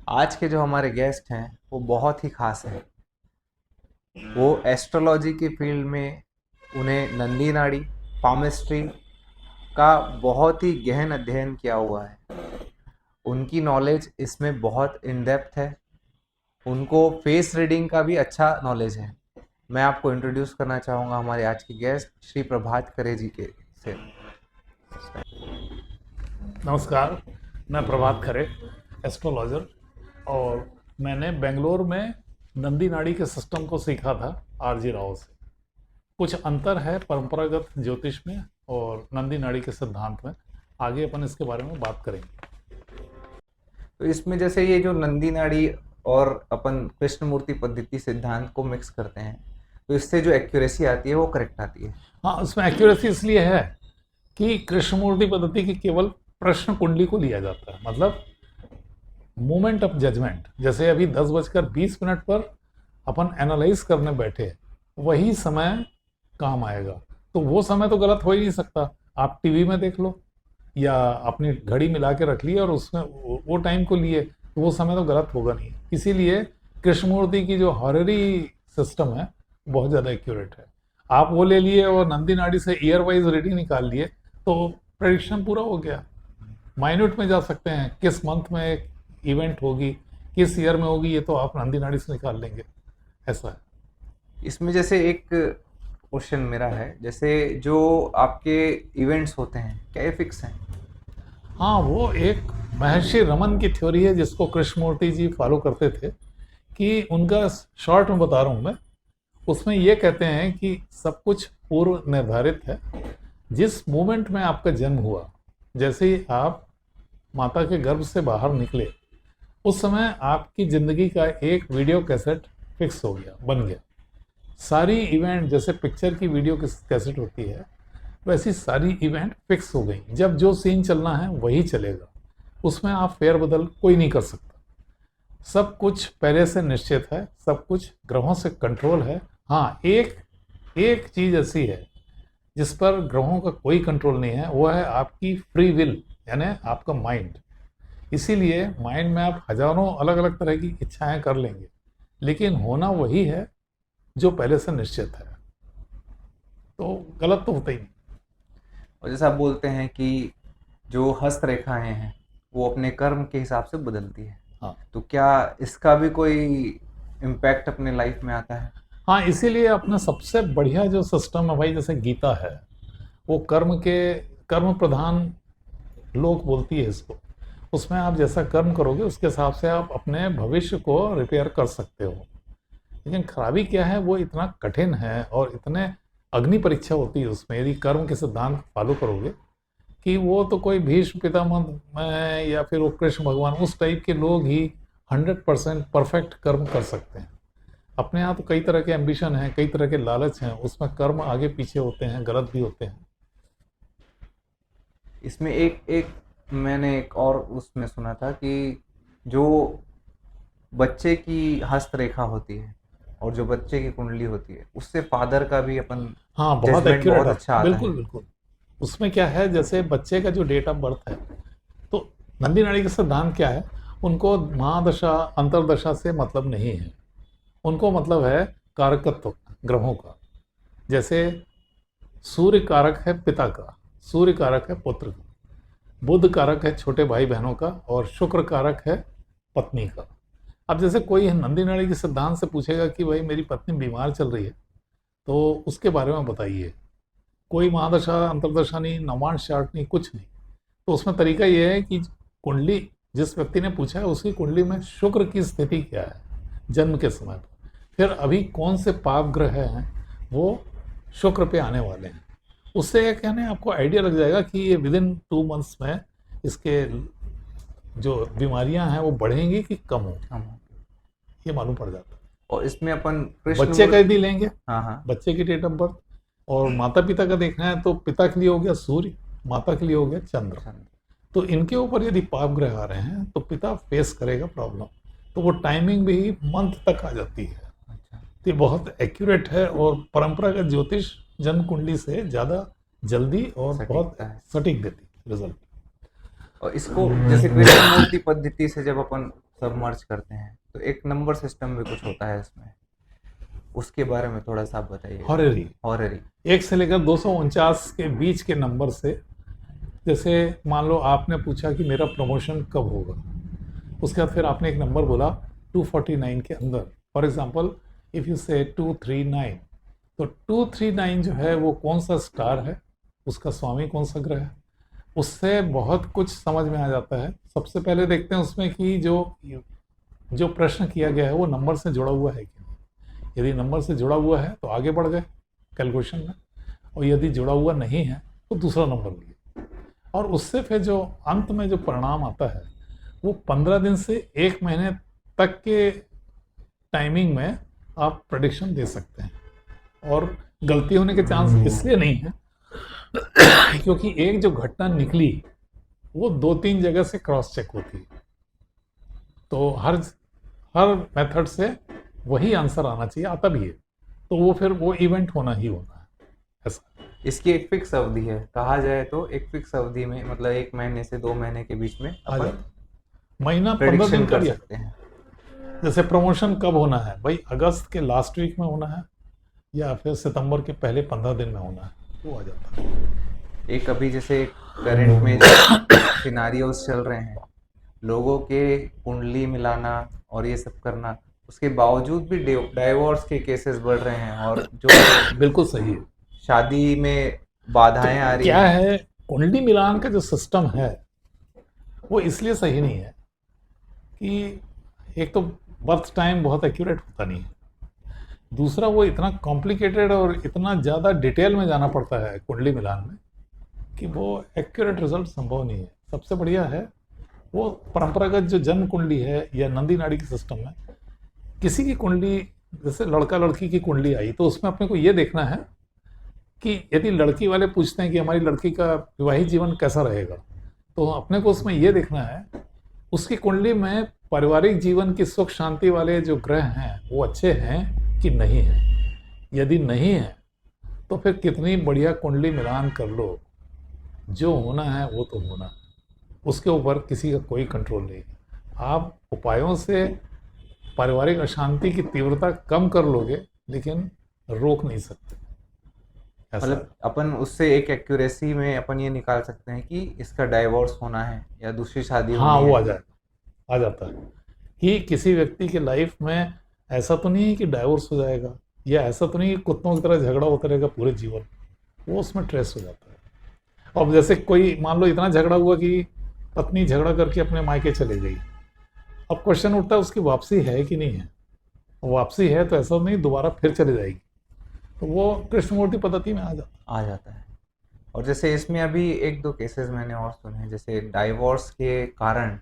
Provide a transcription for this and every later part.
आज के जो हमारे गेस्ट हैं वो बहुत ही खास हैं। वो एस्ट्रोलॉजी की फील्ड में उन्हें नंदी नाड़ी पामिस्ट्री का बहुत ही गहन अध्ययन किया हुआ है। उनकी नॉलेज इसमें बहुत इन डेप्थ है। उनको फेस रीडिंग का भी अच्छा नॉलेज है। मैं आपको इंट्रोड्यूस करना चाहूँगा हमारे आज के गेस्ट श्री प्रभात करे जी के से। नमस्कार। मैं प्रभात खरे, एस्ट्रोलॉजर। और मैंने बेंगलोर में नंदी नाड़ी के सिस्टम को सीखा था आरजी राव से। कुछ अंतर है परंपरागत ज्योतिष में और नंदी नाड़ी के सिद्धांत में। आगे अपन इसके बारे में बात करेंगे। तो इसमें जैसे ये जो नंदी नाड़ी और अपन कृष्ण मूर्ति पद्धति सिद्धांत को मिक्स करते हैं तो इससे जो एक्यूरेसी आती है वो करेक्ट आती है। हाँ, उसमें एक्यूरेसी इसलिए है कि कृष्णमूर्ति पद्धति की केवल प्रश्न कुंडली को लिया जाता है, मतलब मोमेंट ऑफ जजमेंट। जैसे अभी 10:20 पर अपन एनालाइज करने बैठे, वही समय काम आएगा। तो वो समय तो गलत हो ही नहीं सकता। आप टीवी में देख लो या अपनी घड़ी मिला के रख ली और उसमें वो टाइम को लिए, तो वो समय तो गलत होगा नहीं। इसीलिए कृष्णमूर्ति की जो हॉररी सिस्टम है बहुत ज़्यादा एक्यूरेट है। आप वो ले लिए और नंदी नाड़ी से ईयर वाइज रीडिंग निकाल लिए तो प्रेडिक्शन पूरा हो गया। माइन्यूट में जा सकते हैं, किस मंथ में एक इवेंट होगी, किस ईयर में होगी, ये तो आप नंदी नाड़ी से निकाल लेंगे। ऐसा है। इसमें जैसे एक क्वेश्चन मेरा है, जैसे जो आपके इवेंट्स होते हैं क्या ये फिक्स हैं? हाँ, वो एक महर्षि रमन की थ्योरी है जिसको कृष्णमूर्ति जी फॉलो करते थे। कि उनका शॉर्ट में बता रहा हूँ मैं। उसमें ये कहते हैं कि सब कुछ पूर्व निर्धारित है। जिस मोमेंट में आपका जन्म हुआ, जैसे ही आप माता के गर्भ से बाहर निकले, उस समय आपकी जिंदगी का एक वीडियो कैसेट फिक्स हो गया, बन गया। सारी इवेंट जैसे पिक्चर की वीडियो कैसेट होती है, वैसी सारी इवेंट फिक्स हो गई। जब जो सीन चलना है वही चलेगा, उसमें आप फेर बदल कोई नहीं कर सकता। सब कुछ पहले से निश्चित है, सब कुछ ग्रहों से कंट्रोल है। हाँ, एक एक चीज ऐसी है जिस पर ग्रहों का कोई कंट्रोल नहीं है, वो है आपकी फ्री विल, यानी आपका माइंड। इसीलिए माइंड में आप हजारों अलग अलग तरह की इच्छाएं कर लेंगे, लेकिन होना वही है जो पहले से निश्चित है। तो गलत तो होता ही नहीं। और जैसा आप बोलते हैं कि जो हस्त रेखाएं हैं वो अपने कर्म के हिसाब से बदलती है, हाँ। तो क्या इसका भी कोई इम्पैक्ट अपने लाइफ में आता है? हाँ, इसीलिए अपना सबसे बढ़िया जो सिस्टम है भाई, जैसे गीता है, वो कर्म प्रधान लोक बोलती है इसको। उसमें आप जैसा कर्म करोगे उसके हिसाब से आप अपने भविष्य को रिपेयर कर सकते हो। लेकिन खराबी क्या है, वो इतना कठिन है और इतने अग्नि परीक्षा होती है उसमें, यदि कर्म के सिद्धांत फॉलो करोगे, कि वो तो कोई भीष्म पितामह में या फिर वो कृष्ण भगवान उस टाइप के लोग ही 100% परफेक्ट कर्म कर सकते हैं। अपने यहाँ तो कई तरह के एम्बिशन हैं, कई तरह के लालच हैं, उसमें कर्म आगे पीछे होते हैं, गलत भी होते हैं। इसमें एक एक मैंने एक और उसमें सुना था कि जो बच्चे की हस्त रेखा होती है और जो बच्चे की कुंडली होती है उससे फादर का भी अपन हाँ, बहुत जजमेंट एक्यूरेट बहुत आप, अच्छा आता बिल्कुल है। बिल्कुल। उसमें क्या है, जैसे बच्चे का जो डेट ऑफ बर्थ है, तो नंदी नाड़ी का सिद्धांत क्या है, उनको महादशा अंतरदशा से मतलब नहीं है। उनको मतलब है कारकत्व ग्रहों का। जैसे सूर्य कारक है पिता का, सूर्य कारक है पुत्र का, बुध कारक है छोटे भाई बहनों का, और शुक्र कारक है पत्नी का। अब जैसे कोई नंदी नाड़ी के सिद्धांत से पूछेगा कि भाई मेरी पत्नी बीमार चल रही है, तो उसके बारे में बताइए। कोई महादशा अंतरदशा नहीं, नवांश चार्ट नहीं, कुछ नहीं। तो उसमें तरीका यह है कि कुंडली, जिस व्यक्ति ने पूछा है उसकी कुंडली में शुक्र की स्थिति क्या है जन्म के समय पर, फिर अभी कौन से पाप ग्रह हैं वो शुक्र पे आने वाले हैं। उससे क्या कहने आपको आइडिया लग जाएगा कि ये विद इन 2 मंथ्स में इसके जो बीमारियां हैं वो बढ़ेंगी कि कम होंगी, हम ये मालूम पड़ जाता है। और इसमें अपन कृष्ण बच्चे का यदि लेंगे, हाँ हाँ। बच्चे की डेट ऑफ बर्थ, और माता पिता का देखना है, तो पिता के लिए हो गया सूर्य, माता के लिए हो गया चंद्र। अच्छा। तो इनके ऊपर यदि पाप ग्रह आ रहे हैं तो पिता फेस करेगा प्रॉब्लम। तो वो टाइमिंग भी मंथ तक आ जाती है। अच्छा। तो ये बहुत एक्यूरेट है और परंपरागत ज्योतिष जन्म कुंडली से ज़्यादा जल्दी और बहुत सटीकता है। सटीक देती है रिजल्ट। और इसको जैसे कृष्णमूर्ति पद्धति से जब अपन सब मर्ज करते हैं तो एक नंबर सिस्टम भी कुछ होता है इसमें, उसके बारे में थोड़ा सा आप बताइए। Horary, horary. 1 से लेकर 249 के बीच के नंबर से, जैसे मान लो आपने पूछा कि मेरा प्रमोशन कब होगा, उसके बाद फिर आपने एक नंबर बोला 249 के अंदर, फॉर एग्जांपल इफ़ यू से 239, तो 239 जो है वो कौन सा स्टार है, उसका स्वामी कौन सा ग्रह है, उससे बहुत कुछ समझ में आ जाता है। सबसे पहले देखते हैं उसमें कि जो प्रश्न किया गया है वो नंबर से जुड़ा हुआ है कि नहीं। यदि नंबर से जुड़ा हुआ है तो आगे बढ़ गए कैलकुलेशन में, और यदि जुड़ा हुआ नहीं है तो दूसरा नंबर लिए, और उससे फिर जो अंत में जो परिणाम आता है वो 15 दिन से 1 महीने तक के टाइमिंग में आप प्रेडिक्शन दे सकते हैं। और गलती होने के चांस इसलिए नहीं है क्योंकि एक जो घटना निकली वो 2-3 जगह से क्रॉस चेक होती है, तो हर मेथड से वही आंसर आना चाहिए, आता भी है, तो वो फिर वो इवेंट होना ही होना है ऐसा। इसकी एक फिक्स अवधि है, कहा जाए तो एक फिक्स अवधि में, मतलब 1 महीने से 2 महीने के बीच में आ अपन जाता, महीना 15 प्रेडिक्शन दिन का कर भी सकते हैं। जैसे प्रमोशन कब होना है भाई, अगस्त के लास्ट वीक में होना है या फिर सितंबर के पहले 15 दिन में होना है, वो आ जाता है। एक अभी जैसे करंट में जो सिनारियोस चल रहे हैं, लोगों के कुंडली मिलाना और ये सब करना, उसके बावजूद भी डाइवोर्स के केसेस बढ़ रहे हैं, और जो बिल्कुल सही है। शादी में बाधाएं आ रही क्या हैं। है, कुंडली मिलान का जो सिस्टम है वो इसलिए सही नहीं है कि एक तो बर्थ टाइम बहुत एक्यूरेट होता नहीं है, दूसरा वो इतना कॉम्प्लिकेटेड और इतना ज़्यादा डिटेल में जाना पड़ता है कुंडली मिलान में कि वो एक्यूरेट रिजल्ट संभव नहीं है। सबसे बढ़िया है वो परंपरागत जो जन्म कुंडली है या नंदी नाड़ी की सिस्टम में, किसी की कुंडली, जैसे लड़का लड़की की कुंडली आई तो उसमें अपने को ये देखना है कि यदि लड़की वाले पूछते हैं कि हमारी लड़की का विवाहित जीवन कैसा रहेगा, तो अपने को उसमें ये देखना है उसकी कुंडली में पारिवारिक जीवन की सुख शांति वाले जो ग्रह हैं वो अच्छे हैं कि नहीं है। यदि नहीं है तो फिर कितनी बढ़िया कुंडली मिलान कर लो, जो होना है वो तो होना है, उसके ऊपर किसी का कोई कंट्रोल नहीं। आप उपायों से पारिवारिक अशांति की तीव्रता कम कर लोगे लेकिन रोक नहीं सकते, ऐसा मतलब अपन उससे एक एक्यूरेसी में अपन ये निकाल सकते हैं कि इसका डाइवोर्स होना है या दूसरी शादी हाँ होनी वो है। आ जाता है कि किसी व्यक्ति के लाइफ में ऐसा तो नहीं है कि डाइवोर्स हो जाएगा, या ऐसा तो नहीं कि कुत्तों की तरह झगड़ा होता रहेगा पूरे जीवन, वो उसमें ट्रेस हो जाता है। अब जैसे कोई मान लो इतना झगड़ा हुआ कि पत्नी झगड़ा करके अपने मायके चली गई, अब क्वेश्चन उठता है उसकी वापसी है कि नहीं है, वापसी है तो ऐसा नहीं दोबारा फिर चली जाएगी, तो वो कृष्णमूर्ति पद्धति में आ जाता है। और जैसे इसमें अभी 1-2 केसेस मैंने और सुने हैं, जैसे डाइवोर्स के कारण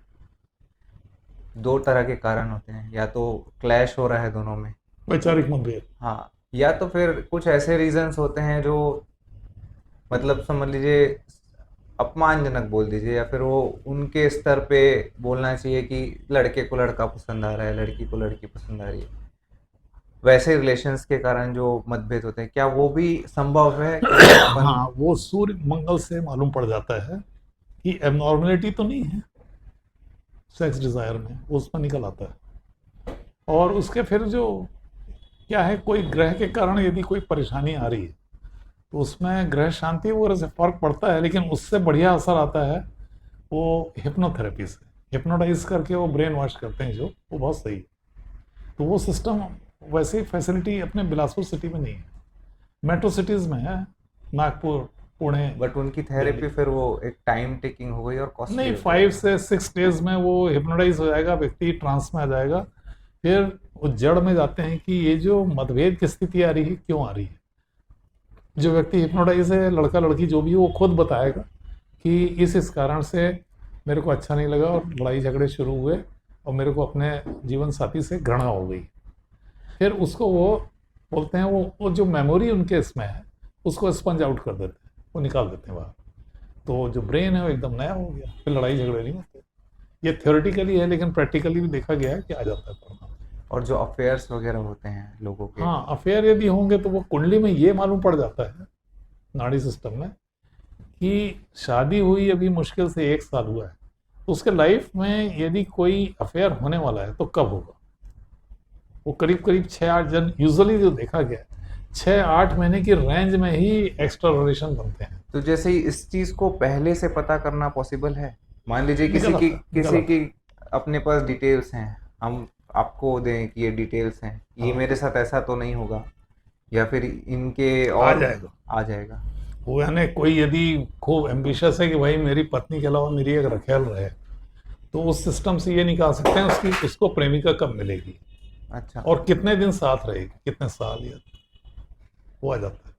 2 तरह के कारण होते हैं, या तो क्लैश हो रहा है दोनों में, वैचारिक मतभेद। हाँ, या तो फिर कुछ ऐसे रीजंस होते हैं जो, मतलब समझ लीजिए अपमानजनक बोल दीजिए, या फिर वो उनके स्तर पे बोलना चाहिए कि लड़के को लड़का पसंद आ रहा है, लड़की को लड़की पसंद आ रही है, वैसे रिलेशंस के कारण जो मतभेद होते हैं, क्या वो भी संभव है कि अपन। हाँ वो सूर्य मंगल से मालूम पड़ जाता है कि एबनॉर्मलिटी तो नहीं है सेक्स डिजायर में, वो उसमें निकल आता है। और उसके फिर जो क्या है, कोई ग्रह के कारण यदि कोई परेशानी आ रही है तो उसमें ग्रह शांति वगैरह से फर्क पड़ता है, लेकिन उससे बढ़िया असर आता है वो हिप्नोथेरेपी से, हिप्नोटाइज करके वो ब्रेन वॉश करते हैं जो, वो बहुत सही है। तो वो सिस्टम वैसे ही फैसिलिटी अपने बिलासपुर सिटी में नहीं है, मेट्रो सिटीज़ में है, नागपुर, पुणे। बट उनकी थेरेपी फिर वो एक टाइम टेकिंग हो गई और कॉस्टली नहीं, हो 5 से 6 डेज में वो हिप्नोटाइज हो जाएगा, व्यक्ति ट्रांस में आ जाएगा। फिर वो जड़ में जाते हैं कि ये जो मतभेद की स्थिति आ रही है क्यों आ रही है। जो व्यक्ति हिप्नोटाइज है, लड़का लड़की जो भी, वो खुद बताएगा कि इस कारण से मेरे को अच्छा नहीं लगा और लड़ाई झगड़े शुरू हुए और मेरे को अपने जीवन साथी से घृणा हो गई। फिर उसको वो बोलते हैं, वो जो मेमोरी उनके इसमें है उसको स्पंज आउट कर देते हैं, वो निकाल देते हैं बाहर, तो जो ब्रेन है वो एकदम नया हो गया, फिर लड़ाई झगड़े नहीं होते। ये थ्योरेटिकली है लेकिन प्रैक्टिकली भी देखा गया है कि आ जाता है परिणाम। और जो अफेयर्स वगैरह होते हैं लोगों के, हाँ, अफेयर यदि होंगे तो वो कुंडली में ये मालूम पड़ जाता है नाड़ी सिस्टम में कि शादी हुई अभी मुश्किल से 1 साल हुआ है, तो उसके लाइफ में यदि कोई अफेयर होने वाला है तो कब होगा? वो करीब करीब 6-8 जन यूजुअली जो देखा गया है, 6-8 महीने की रेंज में ही एक्स्ट्रा रिलेशन बनते हैं। तो जैसे ही इस चीज को पहले से पता करना पॉसिबल है? मान लीजिए गलत है, किसी गलत की है। अपने पास डिटेल्स हैं, हम आपको दें कि ये डिटेल्स हैं, ये हाँ, मेरे साथ ऐसा तो नहीं होगा, या फिर इनके आ और जाएगा। आ जाएगा? वो यानी कोई यदि खूब एम्बिशियस है कि भाई मेरी पत्नी के अलावा मेरी एक रखेल रहे, तो उस सिस्टम से ये निकाल सकते हैं उसकी उसको प्रेमिका कब मिलेगी अच्छा। और कितने दिन साथ रहेगी, कितने साल, या वो आ जाता है।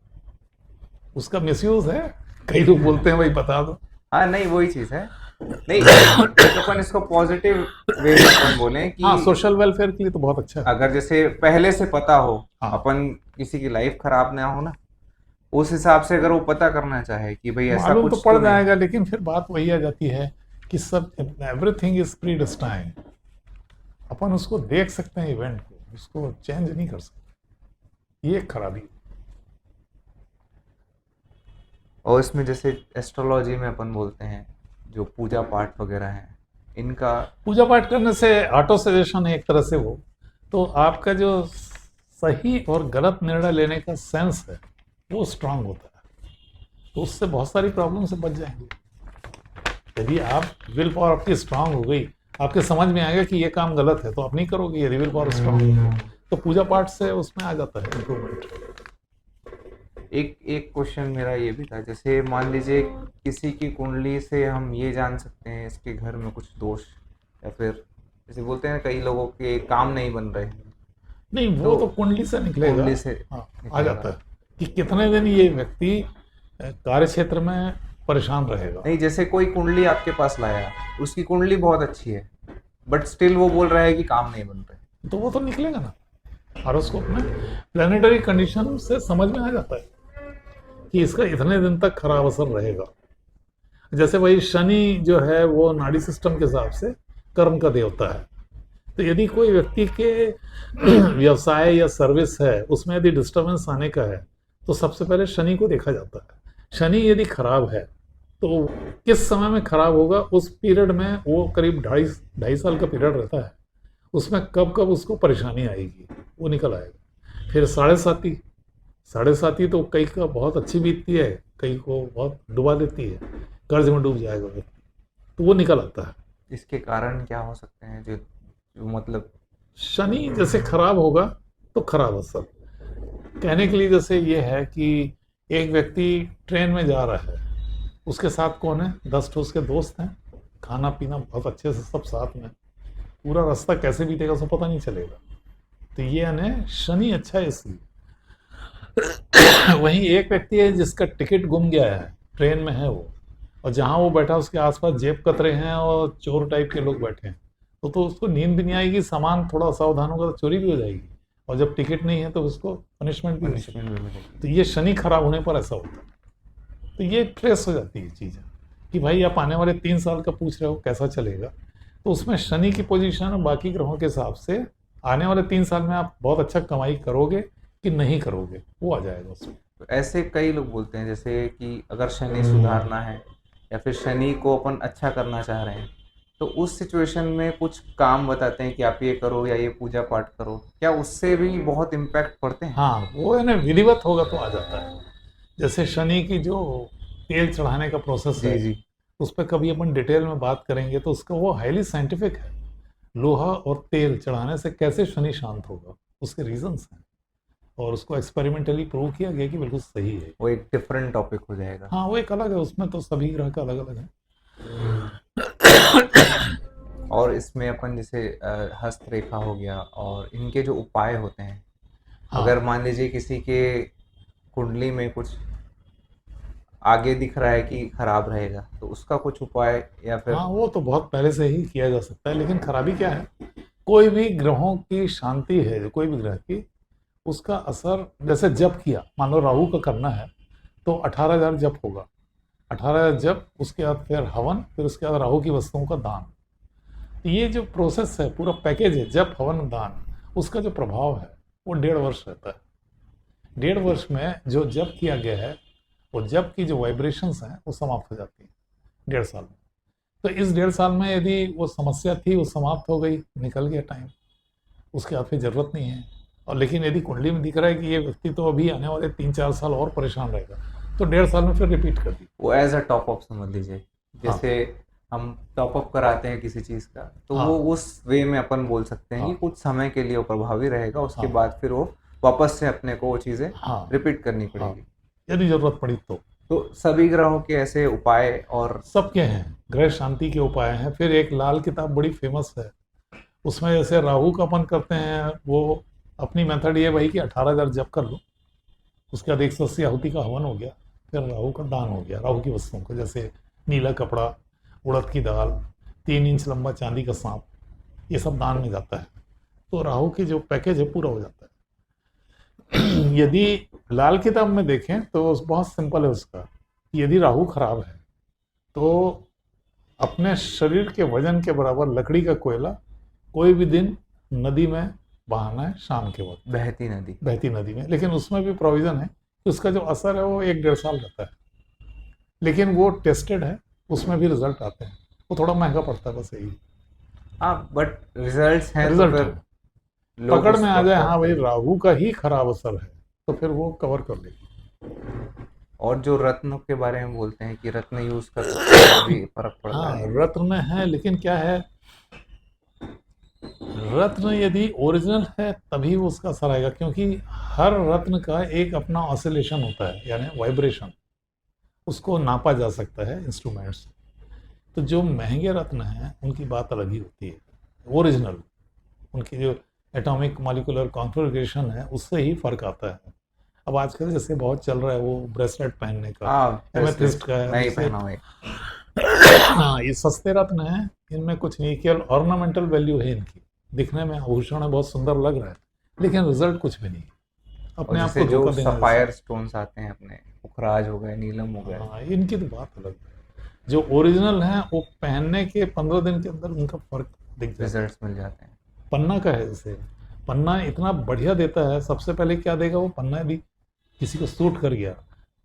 उसका मिसयूज है। कई लोग बोलते हैं भाई बता दो। हाँ, नहीं वही चीज है। नहीं, एक अपन इसको पॉजिटिव वे में अपन बोलें कि हाँ, सोशल वेलफेयर के लिए तो बहुत अच्छा है। अगर जैसे पहले से पता हो, हाँ, अपन किसी की लाइफ खराब ना हो ना, उस हिसाब से अगर वो पता करना चाहे कि भाई ऐसा मालूम तो कुछ पड़ तो नहीं। जाएगा, लेकिन फिर बात वही आ जाती है कि सब एवरीथिंग इज प्री डिस्टाइंड। अपन उसको देख सकते हैं इवेंट को, उसको चेंज नहीं कर सकते। ये एक खराबी है। और इसमें जैसे एस्ट्रोलॉजी में अपन बोलते हैं जो पूजा पाठ वगैरह हैं, इनका पूजा पाठ करने से ऑटो सजेशन है एक तरह से। वो तो आपका जो सही और गलत निर्णय लेने का सेंस है वो स्ट्रांग होता है, तो उससे बहुत सारी प्रॉब्लम से बच जाएंगे। यदि आप विल पावर आपकी स्ट्रांग हो गई, आपके समझ में आएगा कि ये काम गलत है, तो आप नहीं करोगे। यदि विल पावर स्ट्रांग हो तो पूजा पाठ से उसमें आ जाता है इम्प्रूवमेंट। एक एक क्वेश्चन मेरा ये भी था, जैसे मान लीजिए किसी की कुंडली से हम ये जान सकते हैं इसके घर में कुछ दोष, या फिर जैसे बोलते हैं कई लोगों के काम नहीं बन रहे, नहीं, वो तो तो कुंडली से निकलेगा। कुंडली से हाँ, आ निकलेगा। जाता है कि कितने दिन ये व्यक्ति कार्य क्षेत्र में परेशान रहेगा। नहीं, जैसे कोई कुंडली आपके पास लाया, उसकी कुंडली बहुत अच्छी है, बट स्टिल वो बोल रहा है कि काम नहीं बन रहे। तो वो तो निकलेगा ना। हॉरोस्कोप में प्लानिटरी कंडीशन से समझ में आ जाता है कि इसका इतने दिन तक खराब असर रहेगा। जैसे भाई शनि जो है वो नाड़ी सिस्टम के हिसाब से कर्म का देवता है। तो यदि कोई व्यक्ति के व्यवसाय या सर्विस है उसमें यदि डिस्टरबेंस आने का है, तो सबसे पहले शनि को देखा जाता है। शनि यदि खराब है तो किस समय में खराब होगा, उस पीरियड में वो करीब 2.5 साल का पीरियड रहता है, उसमें कब कब उसको परेशानी आएगी वो निकल आएगा। फिर साढ़े साथी तो कई का बहुत अच्छी बीतती है, कई को बहुत डुबा देती है, कर्ज में डूब जाएगा व्यक्ति, तो वो निकल आता है। इसके कारण क्या हो सकते हैं जो मतलब शनि जैसे खराब होगा तो खराब असर। कहने के लिए जैसे ये है कि एक व्यक्ति ट्रेन में जा रहा है, उसके साथ कौन है, 10 ठो उसके दोस्त हैं, खाना पीना बहुत अच्छे से सब साथ में, पूरा रास्ता कैसे बीतेगा उसको पता नहीं चलेगा। तो ये यानी शनि अच्छा है इसलिए। वहीं एक व्यक्ति है जिसका टिकट गुम गया है, ट्रेन में है वो, और जहाँ वो बैठा उसके आसपास जेब कतरे हैं और चोर टाइप के लोग बैठे हैं, तो उसको नींद भी नहीं आएगी, सामान थोड़ा सावधान होगा तो चोरी भी हो जाएगी, और जब टिकट नहीं है तो उसको पनिशमेंट भी मिल सकती पनिशमेंट है। भी मिलेगी? तो ये शनि खराब होने पर ऐसा होता है। तो ये ट्रेस हो जाती है चीज़ें कि भाई आप आने वाले 3 साल का पूछ रहे हो कैसा चलेगा, तो उसमें शनि की पोजीशन और बाकी ग्रहों के हिसाब से आने वाले 3 साल में आप बहुत अच्छा कमाई करोगे कि नहीं करोगे वो आ जाएगा उसमें। तो ऐसे कई लोग बोलते हैं जैसे कि अगर शनि सुधारना है या फिर शनि को अपन अच्छा करना चाह रहे हैं, तो उस सिचुएशन में कुछ काम बताते हैं कि आप ये करो या ये पूजा पाठ करो, क्या उससे भी बहुत इम्पैक्ट पड़ते हैं? हाँ, वो है ना, विधिवत होगा तो आ जाता है। जैसे शनि की जो तेल चढ़ाने का प्रोसेस जी है, जी। उस पर कभी अपन डिटेल में बात करेंगे, तो उसका वो हाईली साइंटिफिक है। लोहा और तेल चढ़ाने से कैसे शनि शांत होगा, उसके रीजंस हैं, और उसको एक्सपेरिमेंटली प्रूव किया गया कि बिल्कुल सही है। वो एक डिफरेंट टॉपिक हो जाएगा। हाँ, वो एक अलग है, उसमें तो सभी ग्रह का अलग अलग है। और इसमें अपन जैसे हस्तरेखा हो गया और इनके जो उपाय होते हैं, अगर हाँ, मान लीजिए किसी के कुंडली में कुछ आगे दिख रहा है कि खराब रहेगा, तो उसका कुछ उपाय या फिर हाँ, वो तो बहुत पहले से ही किया जा सकता है, लेकिन खराबी क्या है, कोई भी ग्रहों की शांति है, कोई भी ग्रह की, उसका असर जैसे जप किया, मान लो राहु का करना है तो 18,000 जप होगा। 18,000 जप, उसके बाद फिर हवन, फिर उसके बाद राहु की वस्तुओं का दान। तो ये जो प्रोसेस है, पूरा पैकेज है, जप हवन दान, उसका जो प्रभाव है वो 1.5 वर्ष रहता है। 1.5 वर्ष में जो जप किया गया है, वो जप की जो वाइब्रेशंस हैं वो समाप्त हो जाती हैं 1.5 साल में। तो इस 1.5 साल में यदि वो समस्या थी वो समाप्त हो गई, निकल गया टाइम, उसके बाद फिर जरूरत नहीं है। और लेकिन यदि कुंडली में दिख रहा है कि ये व्यक्ति तो अभी आने वाले 3-4 साल और परेशान रहेगा, तो 1.5 साल में फिर रिपीट कर दी। वो एज अ टॉप अप समझ लीजिए, हाँ जैसे हम टॉप अप कराते हैं किसी चीज़ का, तो हाँ वो उस वे में अपन बोल सकते हैं कि हाँ कुछ समय के लिए वो प्रभावी रहेगा, उसके हाँ बाद फिर वो वापस से अपने को वो चीज़ें हाँ रिपीट करनी हाँ, पड़ेगी। यदि जरूरत पड़ी तो। तो सभी ग्रहों के ऐसे उपाय और सबके हैं, ग्रह शांति के उपाय हैं। फिर एक लाल किताब बड़ी फेमस है, उसमें जैसे राहु का अपन करते हैं, वो अपनी मेथड ये भाई कि 18,000 जप कर लो, उसके बाद 180 आहुति का हवन हो गया, फिर राहु का दान हो गया। राहु की वस्तुओं को, जैसे नीला कपड़ा, उड़द की दाल, 3 इंच लंबा चांदी का सांप, ये सब दान में जाता है। तो राहु की जो पैकेज है पूरा हो जाता है। यदि लाल किताब में देखें तो बहुत सिंपल है उसका, यदि राहु खराब है तो अपने शरीर के वजन के बराबर लकड़ी का कोयला कोई भी दिन नदी में बहाना है शाम के वक्त, बहती नदी में। लेकिन उसमें भी प्रोविजन है कि उसका जो असर है वो 1-1.5 साल रहता है, लेकिन वो टेस्टेड है, उसमें भी रिजल्ट आते हैं। वो थोड़ा महंगा पड़ता है बस यही हाँ, बट रिजल्ट्स हैं तो रिजल्ट फिर है। लोग पकड़ में उसको आ जाए अफोर्ड हाँ भाई करेंगे। राहु का ही खराब असर है, तो फिर वो कवर कर लेगी। और जो रत्नों के बारे में बोलते हैं कि रत्न यूज कर सकते हैं तो भी फर्क पड़ता हाँ है। रत्न है, लेकिन क्या है, रत्न यदि ओरिजिनल है तभी वो उसका असर आएगा, क्योंकि हर रत्न का एक अपना ऑसिलेशन होता है, यानी वाइब्रेशन, उसको नापा जा सकता है इंस्ट्रूमेंट से। तो जो महंगे रत्न हैं उनकी बात अलग ही होती है, ओरिजिनल, उनकी जो एटॉमिक मॉलिक्यूलर कॉन्फ़िगरेशन है उससे ही फर्क आता है। अब आजकल जैसे बहुत चल रहा है वो ब्रेसलेट पहनने का, हाँ, एमेथिस्ट ब्रेसलेट का है, मैं ही जैसे पहना हुआ है। हाँ ये सस्ते रत्न हैं, इनमें कुछ नहीं, केवल ऑर्नामेंटल वैल्यू है इनकी, दिखने में आभूषण है, बहुत सुंदर लग रहा है, लेकिन रिजल्ट कुछ भी नहीं, और अपने आप जैसे को जो धोखा देने जैसा। सफायर स्टोन्स आते हैं अपने, पुखराज हो गए, नीलम हो गए, हाँ इनकी तो बात अलग है, जो ओरिजिनल है वो पहनने के 15 दिन के अंदर उनका फर्क दिख जाता है। रिजल्ट्स मिल जाते हैं। पन्ना का है, जैसे पन्ना इतना बढ़िया देता है, सबसे पहले क्या देगा, वो पन्ना यदि किसी को सूट कर गया,